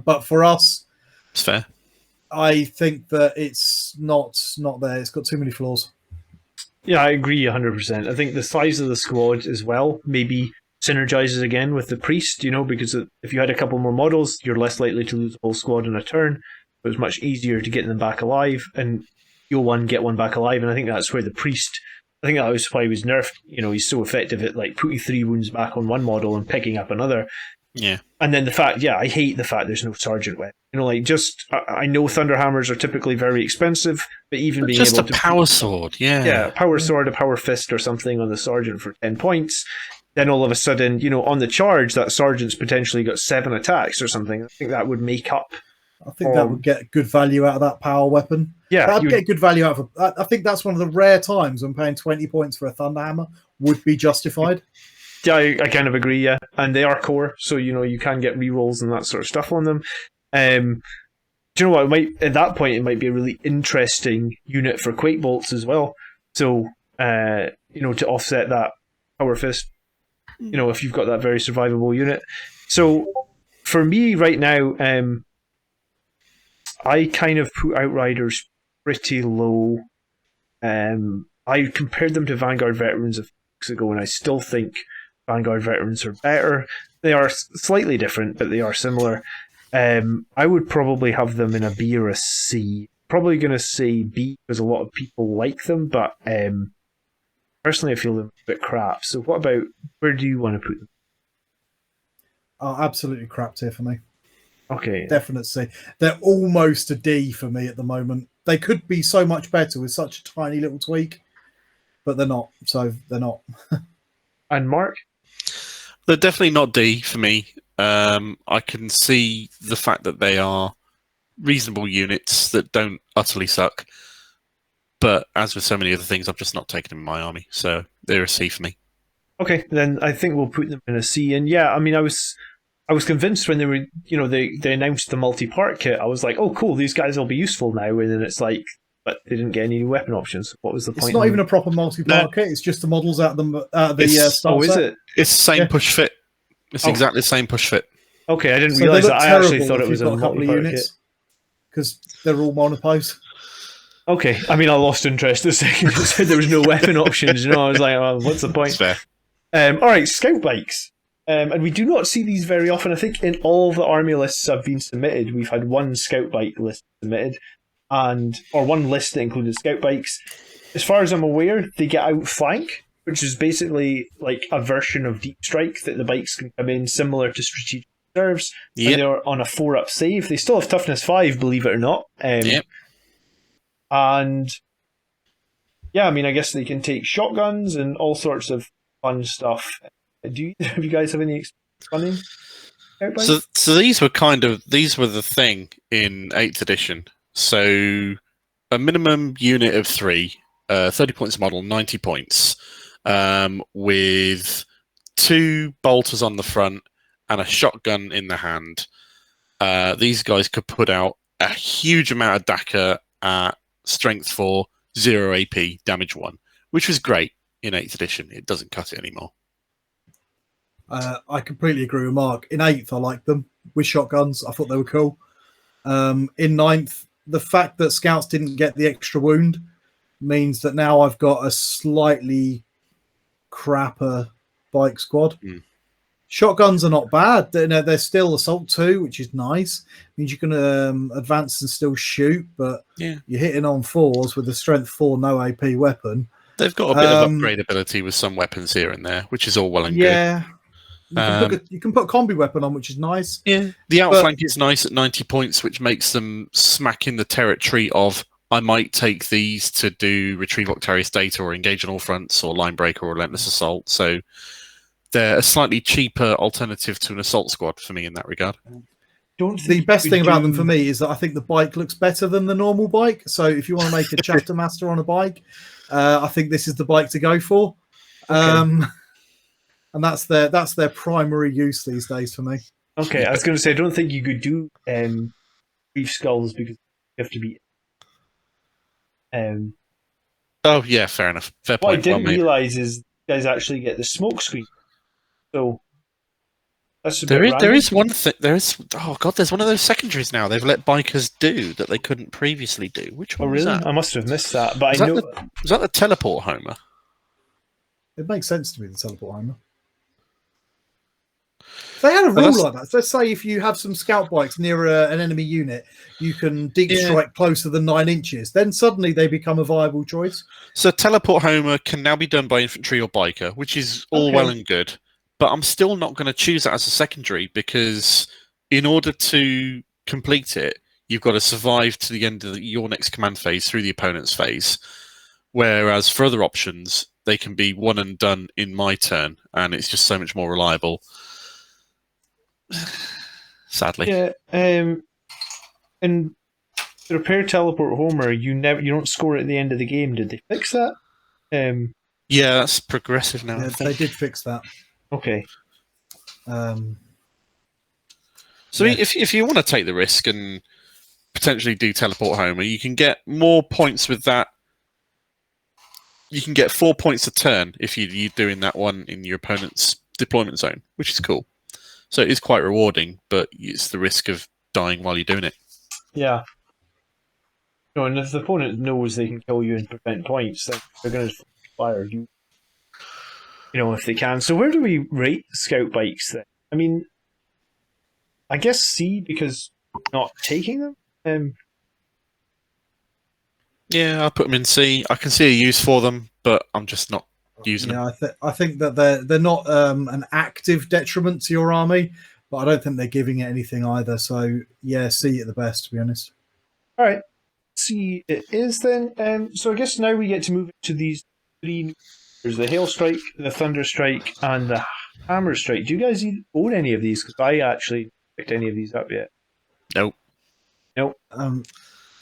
but for us, it's fair. I think that it's not there. It's got too many flaws. Yeah, I agree 100%. I think the size of the squad as well maybe synergizes again with the priest, because if you had a couple more models, you're less likely to lose the whole squad in a turn. It was much easier to get them back alive, and you'll get one back alive. And I think that's where the priest, I think that was why he was nerfed. He's so effective at like putting 3 wounds back on one model and picking up another. Yeah. And then I hate the fact there's no sergeant weapon. I know Thunderhammers are typically very expensive, but even being just able to... Just a power sword, yeah. Yeah, a power sword, a power fist or something on the sergeant for 10 points. Then all of a sudden, on the charge, that sergeant's potentially got 7 attacks or something. I think that would make up... I think that would get good value out of that power weapon. Yeah. That'd get good value out of it. I think that's one of the rare times when paying 20 points for a Thunderhammer would be justified. Yeah, I kind of agree, yeah. And they are core, so, you can get rerolls and that sort of stuff on them. Do you know what? At that point, it might be a really interesting unit for Quake Bolts as well. So, to offset that Power Fist, if you've got that very survivable unit. So, for me right now, I kind of put Outriders pretty low. I compared them to Vanguard Veterans a few weeks ago, and I still think Vanguard Veterans are better. They are slightly different, but they are similar. I would probably have them in a B or a C. Probably going to say B because a lot of people like them, but personally I feel them a bit crap. So where do you want to put them? Oh, absolutely crap tier for me. Okay. Definite C. They're almost a D for me at the moment. They could be so much better with such a tiny little tweak, but they're not. So they're not. And Mark? They're definitely not D for me. I can see the fact that they are reasonable units that don't utterly suck. But as with so many other things, I've just not taken them in my army. So they're a C for me. Okay, then I think we'll put them in a C. And yeah, I mean, I was convinced when they were, they announced the multi-part kit. I was like, oh, cool, these guys will be useful now. And then it's like, but they didn't get any new weapon options. What was the point? It's not even a proper multi-part kit. It's just the models out of the start. Oh, is it? It's the same push fit. It's exactly the same push fit. Okay, I didn't realise that. I actually thought it was a couple of units because they're all monopose. Okay, I mean, I lost interest the second you said there was no weapon options. I was like, well, what's the point? Fair. All right, scout bikes. And we do not see these very often. I think in all of the army lists have been submitted, we've had one scout bike list submitted, or one list that included scout bikes. As far as I'm aware, they get outflank, which is basically like a version of Deep Strike that the bikes can come in similar to Strategic Reserves. Yep. And they're on a 4-up save. They still have toughness 5, believe it or not. Yep. And yeah, I mean, I guess they can take shotguns and all sorts of fun stuff. Do you guys have any experience running? So these were the thing in 8th edition. So a minimum unit of 3, 30 points a model, 90 points, with 2 bolters on the front and a shotgun in the hand. These guys could put out a huge amount of DACA at strength 4, 0 AP, damage 1, which was great in 8th edition. It doesn't cut it anymore. I completely agree with Mark. In 8th, I liked them with shotguns. I thought they were cool. In 9th, the fact that scouts didn't get the extra wound means that now I've got a slightly crapper bike squad. Shotguns are not bad. They're still assault 2, which is nice. Means you can advance and still shoot, but you're hitting on 4s with a strength 4 no AP weapon. They've got a bit of upgradability with some weapons here and there, which is all well and good. You can put a combi weapon on, which is nice. Yeah, the outflank is nice at 90 points, which makes them smack in the territory of I might take these to do retrieve Octarius data or engage on all fronts or line break or relentless assault. So they're a slightly cheaper alternative to an assault squad for me in that regard. don't think The you best could thing about them do- for me is that I think the bike looks better than the normal bike. So if you want to make a chapter master on a bike, I think this is the bike to go for. Okay. And that's their primary use these days for me. Okay, I was going to say, I don't think you could do Reef Skulls because you have to be. Oh yeah, fair enough. Fair What I point. Well didn't made. realize is you guys actually get the smoke screen. So that's a There bit is random. one thing. There's there's one of those secondaries now they've let bikers do that they couldn't previously do. Which Oh one was really? that? I must have missed that. But Was I that know. Was that the teleport Homer? It makes sense to me, the teleport Homer. They had a But rule that's- like that. So let's say if you have some scout bikes near an enemy unit, you can deep Yeah. strike closer than 9 inches. Then suddenly they become a viable choice. So teleport Homer can now be done by infantry or biker, which is all Okay. well and good. But I'm still not going to choose that as a secondary because in order to complete it, you've got to survive to the end of your next command phase through the opponent's phase. Whereas for other options, they can be one and done in my turn, and it's just so much more reliable. Sadly, Yeah. And the repair teleport Homer, you don't score at the end of the game. Did they fix that? yeah, that's progressive now. I Yeah, think. they did fix that. Okay. So Yeah. if you want to take the risk and potentially do teleport Homer, you can get more points with that. You can get 4 points a turn if you're doing that one in your opponent's deployment zone, which is cool. So it is quite rewarding, but it's the risk of dying while you're doing it. Yeah. No, and if the opponent knows they can kill you and prevent points, then they're going to fire you. If they can. So where do we rate scout bikes then? I mean, I guess C because not taking them. Yeah, I'll put them in C. I can see a use for them, but I'm just not using them. I think that they're not an active detriment to your army, but I don't think they're giving it anything either. So yeah, C at the best, to be honest. All right. C it is then. So I guess now we get to move into these three. There's the Hail Strike, the Thunder Strike, and the Hammer Strike. Do you guys own any of these? Because I actually haven't picked any of these up yet. Nope.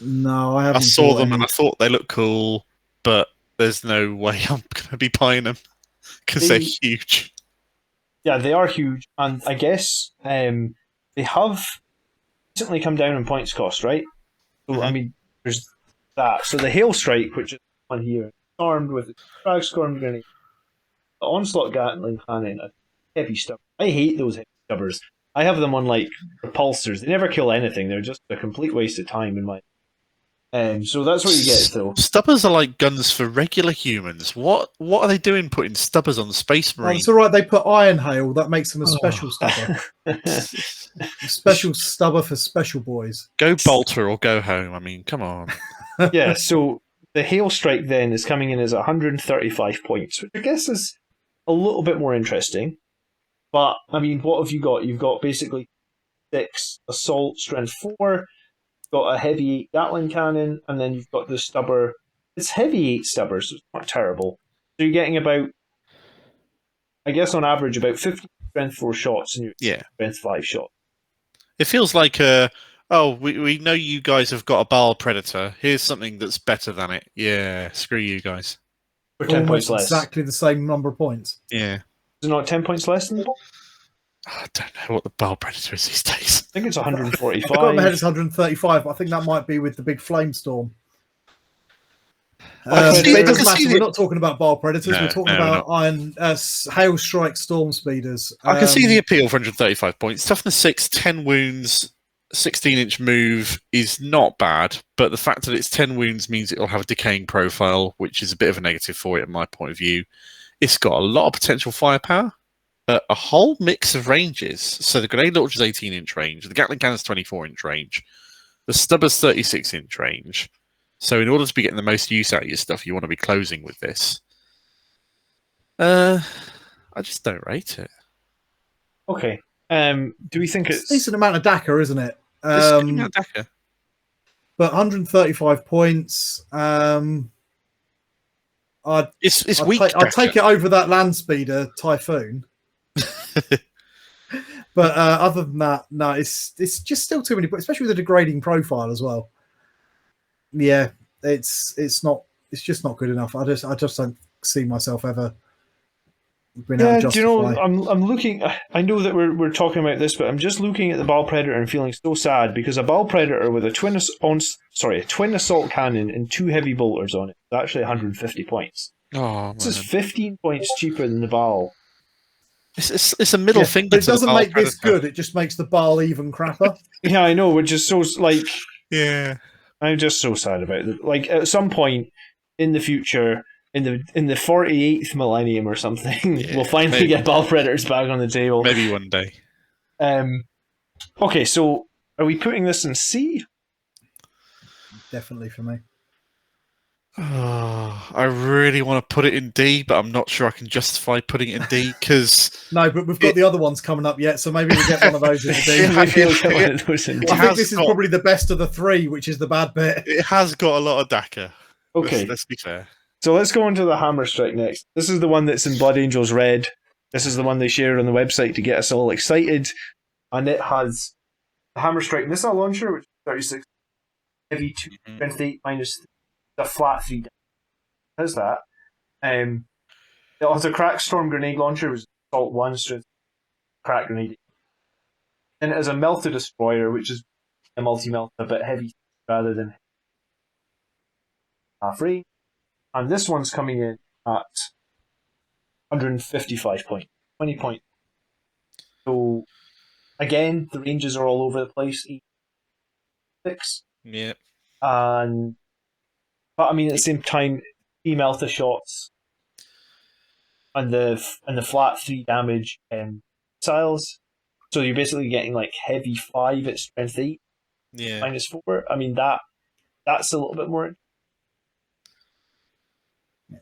No, I haven't. I saw bought them any. and I thought they looked cool, but there's no way I'm going to be buying them because they're huge. Yeah, they are huge, and I guess they have recently come down in points cost, right? So I mean, there's that. So the Hail Strike, which is one here, armed with a drag storm grenade, the Onslaught Gatling cannon, a heavy stubber. I hate those heavy stubbers. I have them on like repulsors. They never kill anything. They're just a complete waste of time in my. So that's what you get, though. Stubbers are like guns for regular humans. What are they doing putting stubbers on Space Oh, Marines? it's all right. They put Iron Hail. That makes them a special stubber. A special stubber for special boys. Go Bolter or go home. I mean, come on. Yeah, so the Hail Strike then is coming in as 135 points, which I guess is a little bit more interesting. But, I mean, what have you got? You've got basically 6 Assault, Strength 4, got a heavy 8 Gatling cannon, and then you've got the stubber. It's heavy 8 stubbers, so it's not terrible. So you're getting about, I guess on average, about 50 Strength 4 shots and your Strength 5 shots. It feels like we know you guys have got a Baal Predator. Here's something that's better than it. Yeah, screw you guys. For 10 points Almost less. exactly the same number of points. Yeah. Is it not 10 points less than that? I don't know what the Baal Predator is these days. I think it's I got in 145. my head it's 135, but I think that might be with the big flame storm. I But can it doesn't see matter. the- We're not talking about Baal Predators. No, we're talking no, about Iron Hail Strike Storm Speeders. I can see the appeal for 135 points. Toughness 6, 10 wounds, 16-inch move is not bad, but the fact that it's 10 wounds means it'll have a decaying profile, which is a bit of a negative for it in my point of view. It's got a lot of potential firepower, a whole mix of ranges. So the grenade launcher is 18-inch range, the Gatling cannon is 24-inch range, the stubber's 36-inch range. So in order to be getting the most use out of your stuff, you want to be closing with this. I just don't rate it. Okay. Do we think It's it's a decent amount of DACA, isn't it? It's getting out of Dakar. But 135 points. It's weak. I'd take it over that Landspeeder Typhoon. But other than that, no, it's just still too many, especially with the degrading profile as well. Yeah, it's just not good enough. I just don't see myself ever being able to justify. Do you know? I'm looking. I know that we're talking about this, but I'm just looking at the Ball Predator and feeling so sad because a Ball Predator with a twin assault cannon and 2 heavy bolters on it is actually 150 points. Oh, this is 15 points cheaper than the Ball. It's a middle finger. But it doesn't make this good. It just makes the Ball even crapper. Yeah, I know. Which is so like. Yeah, I'm just so sad about it. Like at some point in the future, in the 48th millennium or something, we'll finally get Ball Predators back on the table. Maybe one day. Okay, so are we putting this in C? Definitely for me. Oh, I really want to put it in D, but I'm not sure I can justify putting it in D because no, but we've got the other ones coming up yet, so maybe we'll get one of those in D. I think this is probably the best of the 3, which is the bad bit. It has got a lot of DACA. Okay, let's be fair. So let's go on to the Hammer Strike next. This is the one that's in Blood Angels Red. This is the one they shared on the website to get us all excited, and it has the Hammer Strike missile launcher, which is 36 heavy 2 strength 8 minus the flat 3. How's that? It has a crack storm grenade launcher, which is assault 1 strength crack grenade. And it has a melter destroyer, which is a multi-melt, a bit heavy rather than half range. And this one's coming in at 155 points, 20 points. So again, the ranges are all over the place. 6. Yeah. But I mean, at the same time, 3 melta shots and the flat 3 damage missiles. So you're basically getting like heavy 5 at strength 8, minus 4. I mean that's a little bit more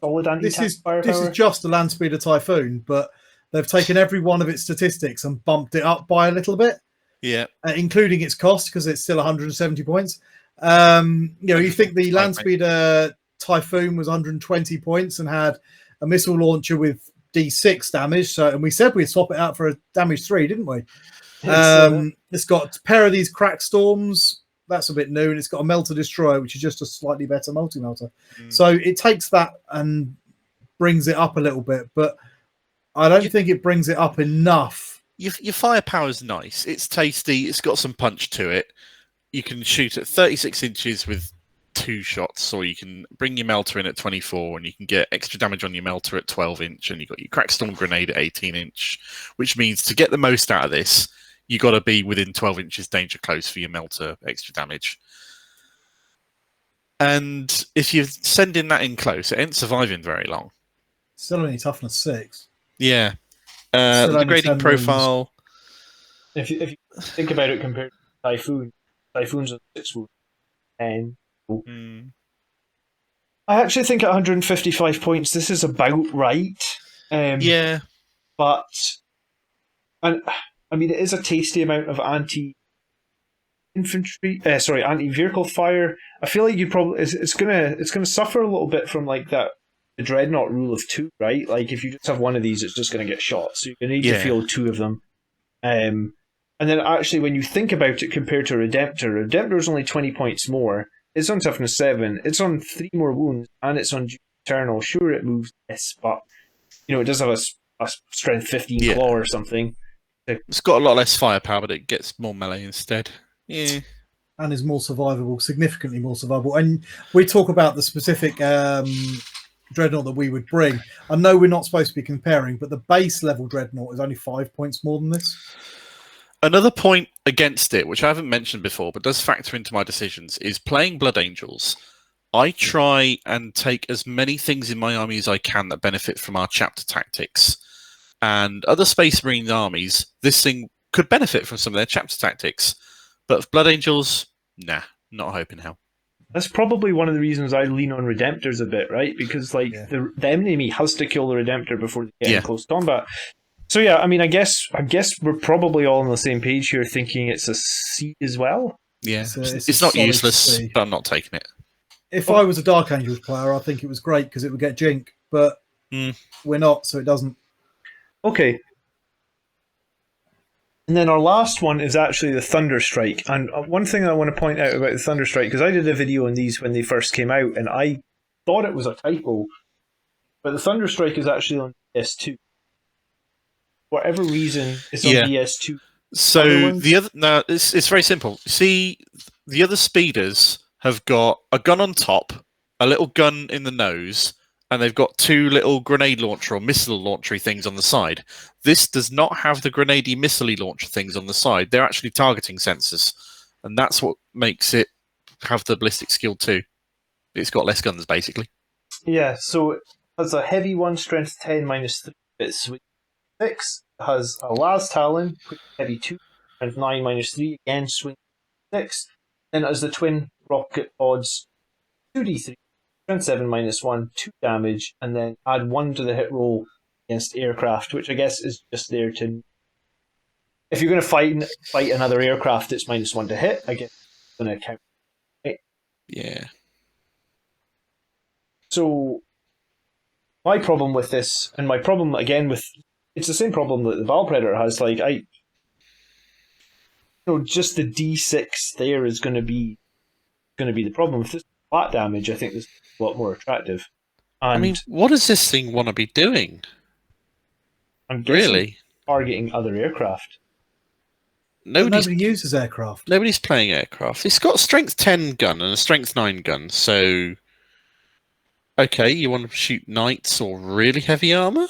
solid anti-tank firepower. This is just a Landspeeder Typhoon, but they've taken every one of its statistics and bumped it up by a little bit. Yeah, including its cost because it's still 170 points. You think the Landspeeder Typhoon was 120 points and had a missile launcher with D6 damage. So, and we said we'd swap it out for a damage 3, didn't we? It's got a pair of these crack storms. That's a bit new, and it's got a melter destroyer, which is just a slightly better multi-melter. So it takes that and brings it up a little bit, but I don't think it brings it up enough. Your firepower is nice. It's tasty. It's got some punch to it. You can shoot at 36 inches with 2 shots, or you can bring your melter in at 24, and you can get extra damage on your melter at 12 inch, and you've got your crackstorm grenade at 18 inch, which means to get the most out of this, you got to be within 12 inches danger close for your melter extra damage. And if you're sending that in close, it ain't surviving very long. Still only toughness 6. Yeah. The degrading profile. If you think about it compared to Typhoon's a 6 wound. And I actually think at 155 points, this is about right. But and I mean, it is a tasty amount of anti-vehicle fire. I feel like it's gonna suffer a little bit from like that the Dreadnought rule of 2, right? Like if you just have one of these, it's just gonna get shot. So you need to field 2 of them. And then actually, when you think about it compared to Redemptor is only 20 points more. It's on toughness 7. It's on 3 more wounds, and it's on eternal. Sure, it moves less, but it does have a strength 15 claw or something. It's got a lot less firepower, but it gets more melee instead. Yeah. And is more survivable, significantly more survivable. And we talk about the specific Dreadnought that we would bring. I know we're not supposed to be comparing, but the base level Dreadnought is only 5 points more than this. Another point against it, which I haven't mentioned before, but does factor into my decisions, is playing Blood Angels. I try and take as many things in my army as I can that benefit from our chapter tactics. And other Space Marine armies, this thing could benefit from some of their chapter tactics. But Blood Angels, nah, not a hope in hell. That's probably one of the reasons I lean on Redemptors a bit, right? Because the enemy has to kill the Redemptor before they get in close combat. So yeah, I mean, I guess we're probably all on the same page here, thinking it's a C as well. Yeah, it's not useless, but I'm not taking it. If I was a Dark Angels player, I think it was great because it would get Jink, but we're not, so it doesn't. Okay. And then our last one is actually the Thunderstrike. And one thing I want to point out about the Thunderstrike, because I did a video on these when they first came out, and I thought it was a typo, but the Thunderstrike is actually on DS2. For whatever reason, it's on DS2. So it's very simple. See, the other speeders have got a gun on top, a little gun in the nose, and they've got two little grenade launcher or missile launcher things on the side. This does not have the grenade missile launcher things on the side. They're actually targeting sensors, and that's what makes it have the ballistic skill too. It's got less guns, basically. Yeah, so it has a heavy one, strength 10, -3, it's swing 6. It has a Las Talon, quick heavy 2, strength 9, -3, again swing 6. Then it has the twin rocket pods, 2d3, strength 7, -1, 2 damage, and then add 1 to the hit roll against aircraft, which I guess is just there to... If you're going to fight another aircraft, it's -1 to hit. I guess it's going to count. Right? Yeah. So, my problem with this, and my problem again with... It's the same problem that the Battle Predator has. Like, just the D6 there is going to be the problem. If this is flat damage, I think this is a lot more attractive. And I mean, what does this thing want to be doing? I'm guessing Really? targeting other aircraft. Nobody uses aircraft. Nobody's playing aircraft. It's got a strength 10 gun and a strength 9 gun, so... Okay, you want to shoot knights or really heavy armor?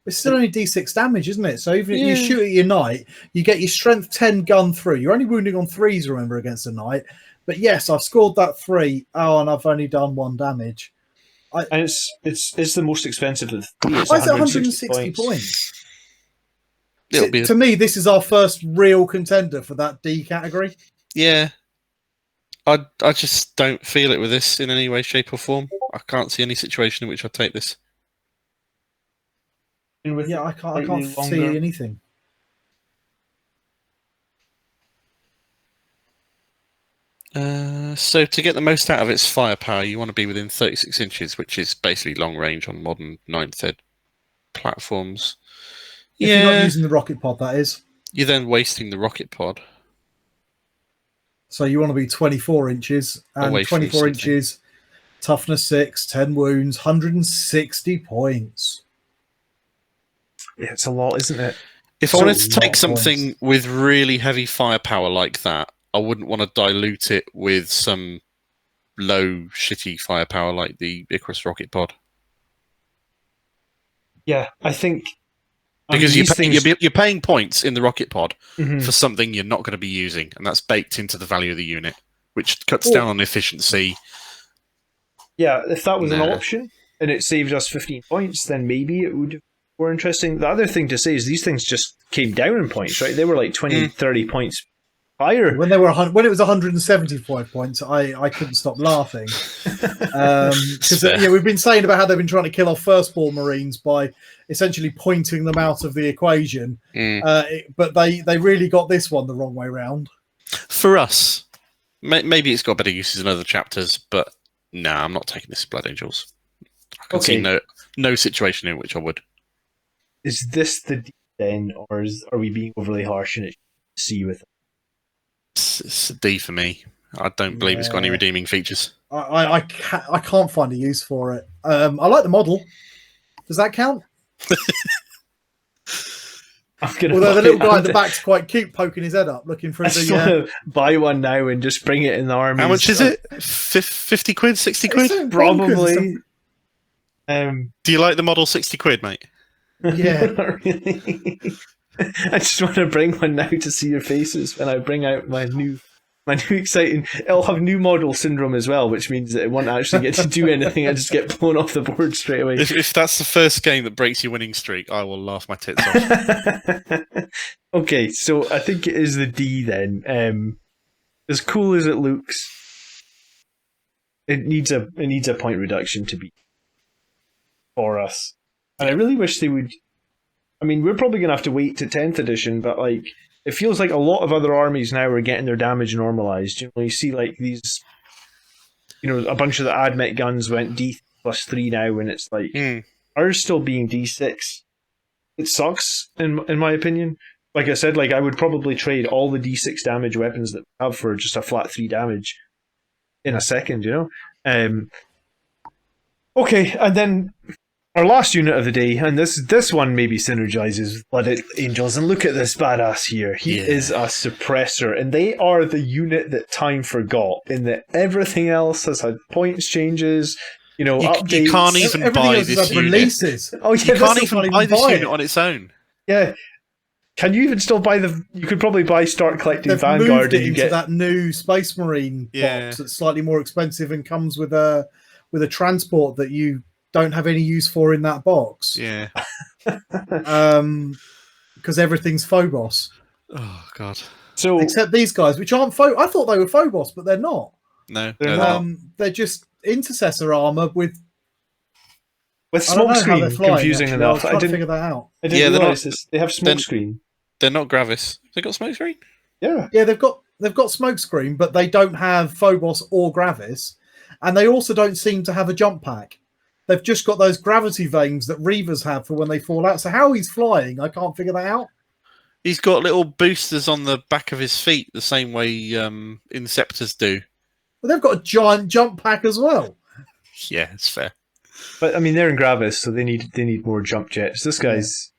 It's still only D6 damage, isn't it? So even if you shoot at your knight, you get your strength 10 gun through. You're only wounding on 3s, remember, against a knight. But yes, I've scored that 3. Oh, and I've only done 1 damage. And it's the most expensive of the 3. It's Why is it 160 points? To me, this is our first real contender for that D category. Yeah. I just don't feel it with this in any way, shape, or form. I can't see any situation in which I'd take this. I can't see anything. So to get the most out of its firepower, you want to be within 36 inches, which is basically long range on modern 9th ed platforms. If you're not using the rocket pod, that is. You're then wasting the rocket pod. So you want to be 24 inches, and Away from 24 something. inches, toughness 6, 10 wounds, 160 points. Yeah, it's a lot, isn't it? If I wanted to take something with really heavy firepower like that, I wouldn't want to dilute it with some low, shitty firepower like the Icarus rocket pod. Yeah, I think... Because you're paying points in the rocket pod Mhm. for something you're not going to be using, and that's baked into the value of the unit, which cuts down on efficiency. Yeah, if that was an option and it saved us 15 points, then maybe it would be more interesting. The other thing to say is these things just came down in points, right? They were like 20, 30 points higher. When it was 175 points, I couldn't stop laughing. Because we've been saying about how they've been trying to kill off firstborn Marines by essentially pointing them out of the equation. But they really got this one the wrong way round. For us, maybe it's got better uses in other chapters, but nah, I'm not taking this Blood Angels. I can see no situation in which I would. Is this the D then, or are we being overly harsh in it? C with it? It's a D for me. I don't believe it's got any redeeming features. I can't find a use for it. I like the model. Does that count? Although the little guy at the back's quite cute, poking his head up, looking through I just want to buy one now and just bring it in the army. How much is it? 50 quid? 60 quid? Probably. Do you like the model 60 quid, mate? Yeah. Not really. I just want to bring one now to see your faces when I bring out my new exciting. It'll have new model syndrome as well, which means that it won't actually get to do anything. I just get blown off the board straight away. If that's the first game that breaks your winning streak, I will laugh my tits off. Okay, so I think it is the D then. As cool as it looks, it needs a point reduction to be for us. And I really wish they would. I mean, we're probably going to have to wait to 10th edition, but like, it feels like a lot of other armies now are getting their damage normalized. You know, you see like these, a bunch of the AdMech guns went D+3 now, and it's like ours still being D6. It sucks in my opinion, like I said, like I would probably trade all the D6 damage weapons that we have for just a flat 3 damage in a second, you know? Okay, and then our last unit of the day, and this one maybe synergizes with Blood Angels, and look at this badass here. He is a suppressor, and they are the unit that time forgot, in that everything else has had points changes, updates. You can't even buy this unit. Releases. Oh, yeah, You can't even buy this unit on its own. Yeah. Can you even still buy you could probably start collecting They've Vanguard moved it and you into get that new Space Marine box that's slightly more expensive and comes with a transport that you don't have any use for in that box. Yeah. Because everything's Phobos. Oh God. So except these guys, which aren't I thought they were Phobos, but they're not. No, they're not. They're just intercessor armor with smokescreen. Confusing enough. I didn't figure that out. I didn't realize this. They have smokescreen. They're not Gravis. They got smokescreen. Yeah, they've got smokescreen, but they don't have Phobos or Gravis, and they also don't seem to have a jump pack. They've just got those gravity vanes that Reavers have for when they fall out. So how he's flying, I can't figure that out. He's got little boosters on the back of his feet, the same way Inceptors do. But they've got a giant jump pack as well. Yeah, it's fair. But I mean, they're in Gravis, so they need more jump jets. This guy's,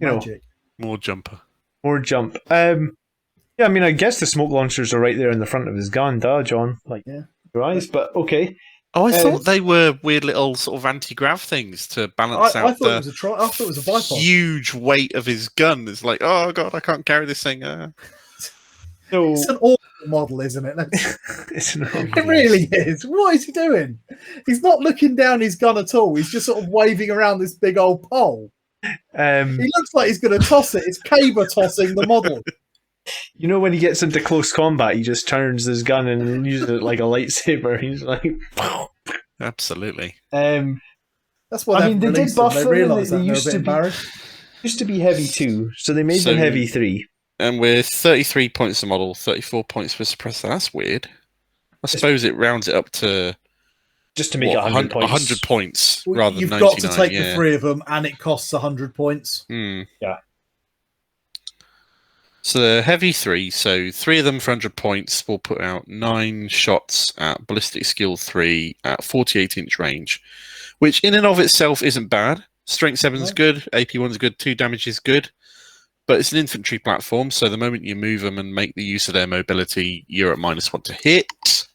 Magic. More jumper. More jump. Yeah, I mean, I guess the smoke launchers are right there in the front of his gun, John. Like, your eyes, but okay. Oh, I thought they were weird little sort of anti-grav things to balance out I thought it was a bipod. Huge weight of his gun. It's like, oh God, I can't carry this thing. So, it's an awful model, isn't it? It really is. What is he doing? He's not looking down his gun at all. He's just sort of waving around this big old pole. He looks like he's going to toss it. It's Caber tossing the model. You know, when he gets into close combat, he just turns his gun and uses it like a lightsaber. He's like, absolutely. That's what they did buff them. They used to be heavy 2, so they made them heavy 3. And we're 33 points a model, 34 points per suppressor. That's weird. I suppose it rounds it up to just to make it 100 points. 100 points rather than 99. You've got to take the 3 of them, and it costs 100 points. Yeah. So the heavy 3, so 3 of them for 100 points will put out 9 shots at ballistic skill 3 at 48-inch range, which in and of itself isn't bad. Strength 7's good, AP 1's good, 2 damage is good, but it's an infantry platform, so the moment you move them and make the use of their mobility, you're at -1 to hit.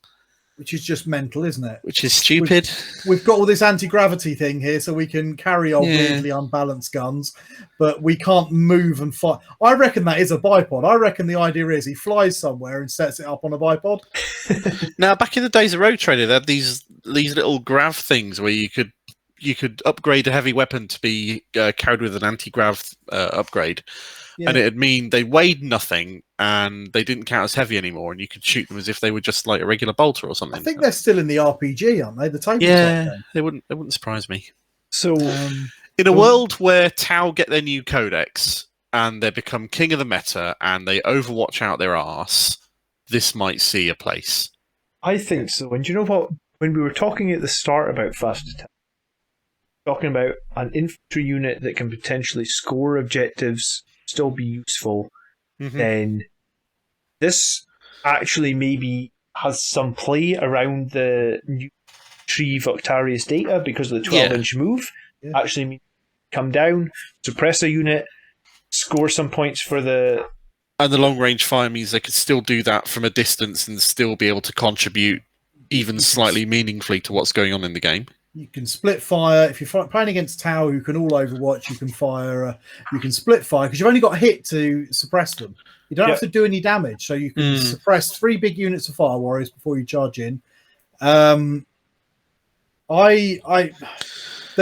Which is just mental, isn't it? Which is stupid. We've got all this anti-gravity thing here, so we can carry our weirdly unbalanced guns, but we can't move and fight. I reckon that is a bipod. I reckon the idea is he flies somewhere and sets it up on a bipod. Now, back in the days of Road Trader, they had these little grav things where you could upgrade a heavy weapon to be carried with an anti-grav upgrade. Yeah. And it'd mean they weighed nothing and they didn't count as heavy anymore, and you could shoot them as if they were just like a regular bolter or something. I think they're still in the RPG, aren't they? The tabletop game. They wouldn't surprise me. So, in a world where Tau get their new codex and they become king of the meta and they Overwatch out their arse, this might see a place. I think so. And do you know what? When we were talking at the start about fast attack, talking about an infantry unit that can potentially score objectives, still be useful, then this actually maybe has some play around the new Tree Voctarius data because of the 12-inch move. Actually means come down, suppressor unit, score some points for the... And the long-range fire means they could still do that from a distance and still be able to contribute even slightly meaningfully to what's going on in the game. You can split fire. If you're playing against Tau, who can all Overwatch, you can fire. You can split fire because you've only got a hit to suppress them. You don't have to do any damage, so you can suppress 3 big units of fire warriors before you charge in. They're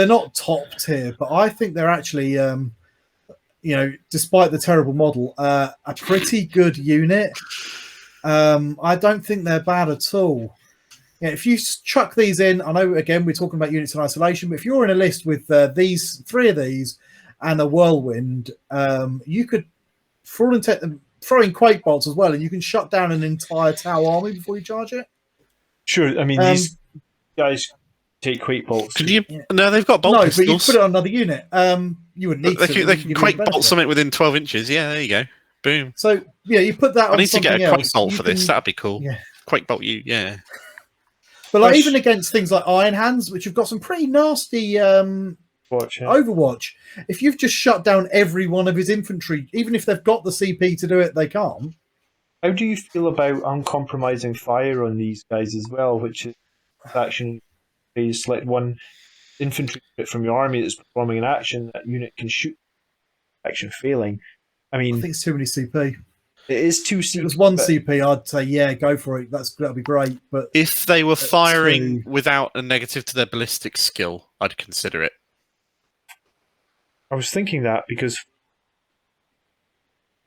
not top tier, but I think they're actually, despite the terrible model, a pretty good unit. I don't think they're bad at all. Yeah, if you chuck these in, I know again we're talking about units in isolation, but if you're in a list with 3 of these and a whirlwind, you could, for all intent, throw in quake bolts as well, and you can shut down an entire Tau army before you charge it. Sure, I mean these guys take quake bolts. Could you? No, they've got bolt No, pistols. but you put it on another unit. You wouldn't need to. They can quake bolt something within 12 inches. Yeah, there you go. Boom. So yeah, you put that I on need to get something a quake else. bolt you for this. can- That'd be cool. Yeah. Quake bolt you. Yeah. But like Gosh. even against things like Iron Hands, which have got some pretty nasty Watch it. Overwatch, if you've just shut down every one of his infantry, even if they've got the CP to do it, they can't. How do you feel about uncompromising fire on these guys as well, which is action phase? Select one infantry unit from your army that's performing an action. That unit can shoot. Action failing. I I mean, think it's too many CP. it is two If CP. it was one but CP, I'd say yeah, go for it. That'd be great. But If they were firing two. without a negative to their ballistic skill, I'd consider it. I was thinking that because,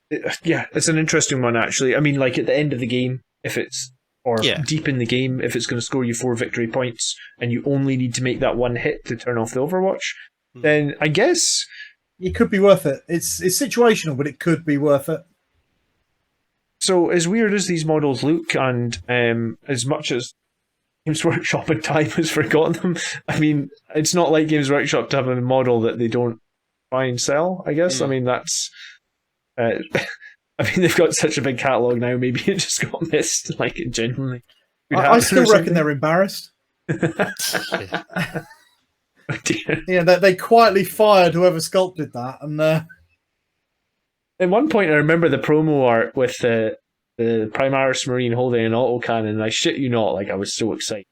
it's an interesting one actually. I mean, like at the end of the game, if it's or Yeah. deep in the game, if it's going to score you 4 victory points and you only need to make that one hit to turn off the Overwatch, then I guess it could be worth it. It's situational, but it could be worth it. so. As weird as these models look, and as much as Games Workshop and time has forgotten them, I mean, it's not like Games Workshop to have a model that they don't try and sell. I guess. I mean, that's. I mean, they've got such a big catalogue now. Maybe it just got missed. Like, it genuinely. I still reckon they're embarrassed. Oh dear. Yeah, they quietly fired whoever sculpted that, and At one point, I remember the promo art with the Primaris Marine holding an autocannon. And I shit you not, like I was so excited.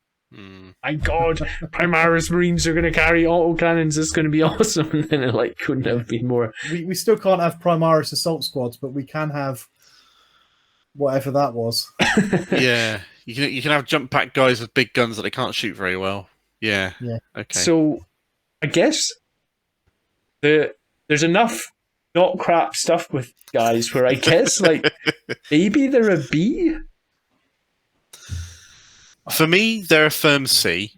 My God, Primaris Marines are going to carry autocannons. It's going to be awesome. And then it like couldn't have been more. we still can't have Primaris assault squads, but we can have whatever that was. Yeah, you can have jump pack guys with big guns that they can't shoot very well. Yeah. Yeah. Okay. So, I guess there's enough not crap stuff with guys where I guess like maybe they're a B. For me, they're a firm C.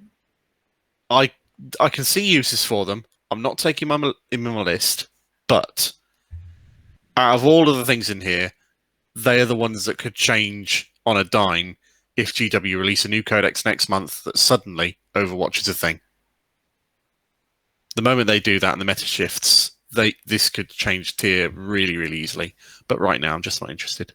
I can see uses for them. I'm not taking them in my list, but out of all of the things in here, they are the ones that could change on a dime if GW release a new codex next month that suddenly Overwatch is a thing. The moment they do that and the meta shifts, this could change tier really, really easily. But right now, I'm just not interested.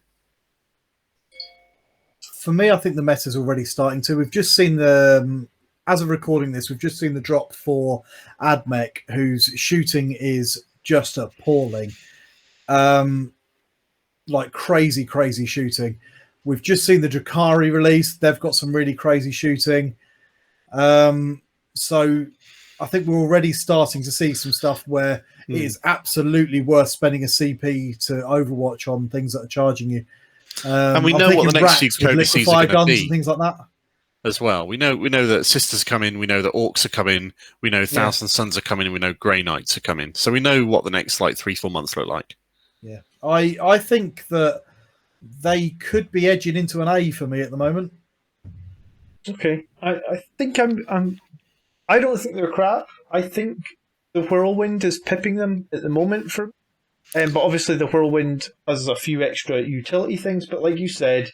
For me, I think the meta's already starting to. We've just seen as of recording this, we've just seen the drop for Admech, whose shooting is just appalling. Like crazy shooting. We've just seen the Drakari release. They've got some really crazy shooting. So I think we're already starting to see some stuff where it is absolutely worth spending a CP to Overwatch on things that are charging you. And we I'm know what thinking the next few racks with codices liquefy are going guns to and be things like that. as well. We know that Sisters come in. We know that Orcs are coming. We know Thousand Suns are coming. And we know Grey Knights are coming. So we know what the next 3-4 months look like. Yeah, I think that they could be edging into an A for me at the moment. Okay, I think I don't think they're crap. I think the Whirlwind is pipping them at the moment for. But obviously the Whirlwind has a few extra utility things. But like you said,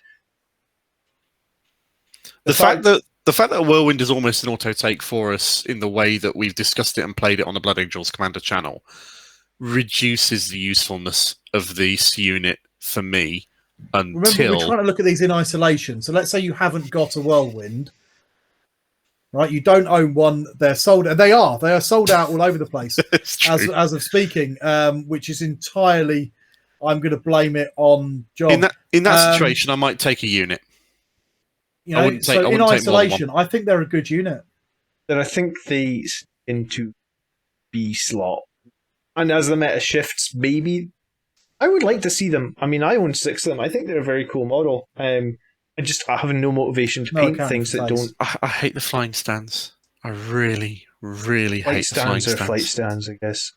The fact that a Whirlwind is almost an auto take for us in the way that we've discussed it and played it on the Blood Angels Commander channel reduces the usefulness of this unit for me Remember, until we're trying to look at these in isolation. So let's say you haven't got a Whirlwind, right? You don't own one. They're sold. They are sold out all over the place as of speaking, which is entirely. I'm going to blame it on John. In that situation, I might take a unit. You know, in isolation, I think they're a good unit. then I think they into B slot, and as the meta shifts, maybe I would like to see them. I mean, I own 6 of them. I think they're a very cool model. I have no motivation to paint things that don't. I hate the flying stands. I really, really hate the flying stands. Flight stands, I guess.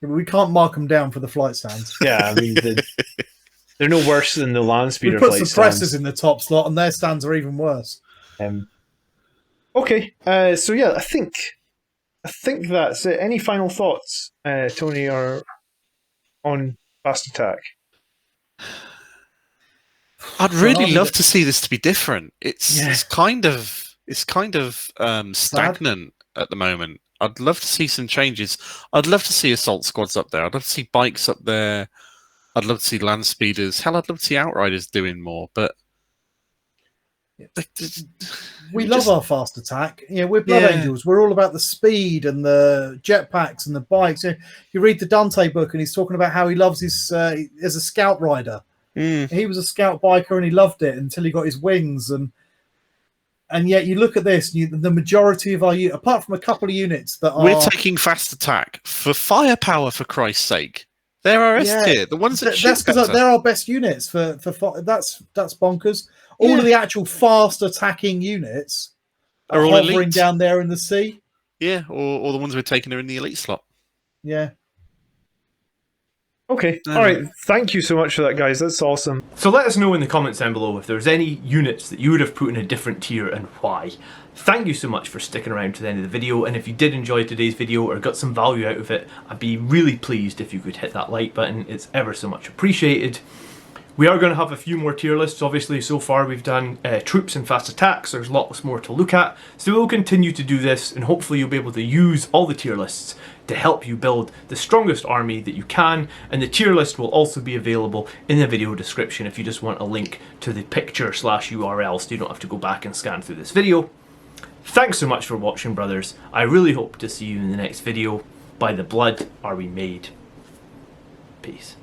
We can't mark them down for the flight stands. Yeah, I mean, they're no worse than the Landspeeder We put flight suppressors stands. in the top slot, and their stands are even worse. Okay, so yeah, I think that's it. Any final thoughts, Tony, or on Fast Attack? I'd really love to see this to be different. It's kind of it's kind of stagnant at the moment. I'd love to see some changes. I'd love to see assault squads up there. I'd love to see bikes up there. I'd love to see Landspeeders. Hell, I'd love to see Outriders doing more. But we love our fast attack. Yeah, we're Blood Angels. We're all about the speed and the jetpacks and the bikes. You read the Dante book, and he's talking about how he loves his as a scout rider. He was a scout biker, and he loved it until he got his wings. And yet you look at this, the majority of our apart from a couple of units that we're taking fast attack for firepower, for Christ's sake. They're our S tier, the ones that shoot better. They're our best units for that's bonkers. All of the actual fast attacking units are all hovering elite down there in the sea. Yeah, or the ones we're taking are in the elite slot. Yeah. Okay, all right. Thank you so much for that, guys. That's awesome. So let us know in the comments down below if there's any units that you would have put in a different tier and why. Thank you so much for sticking around to the end of the video, and if you did enjoy today's video or got some value out of it, I'd be really pleased if you could hit that like button. It's ever so much appreciated. We are going to have a few more tier lists. Obviously, so far we've done troops and fast attacks. There's lots more to look at. So we'll continue to do this, and hopefully you'll be able to use all the tier lists to help you build the strongest army that you can. And the tier list will also be available in the video description if you just want a link to the picture/URL so you don't have to go back and scan through this video. Thanks so much for watching, brothers. I really hope to see you in the next video. By the blood are we made. Peace.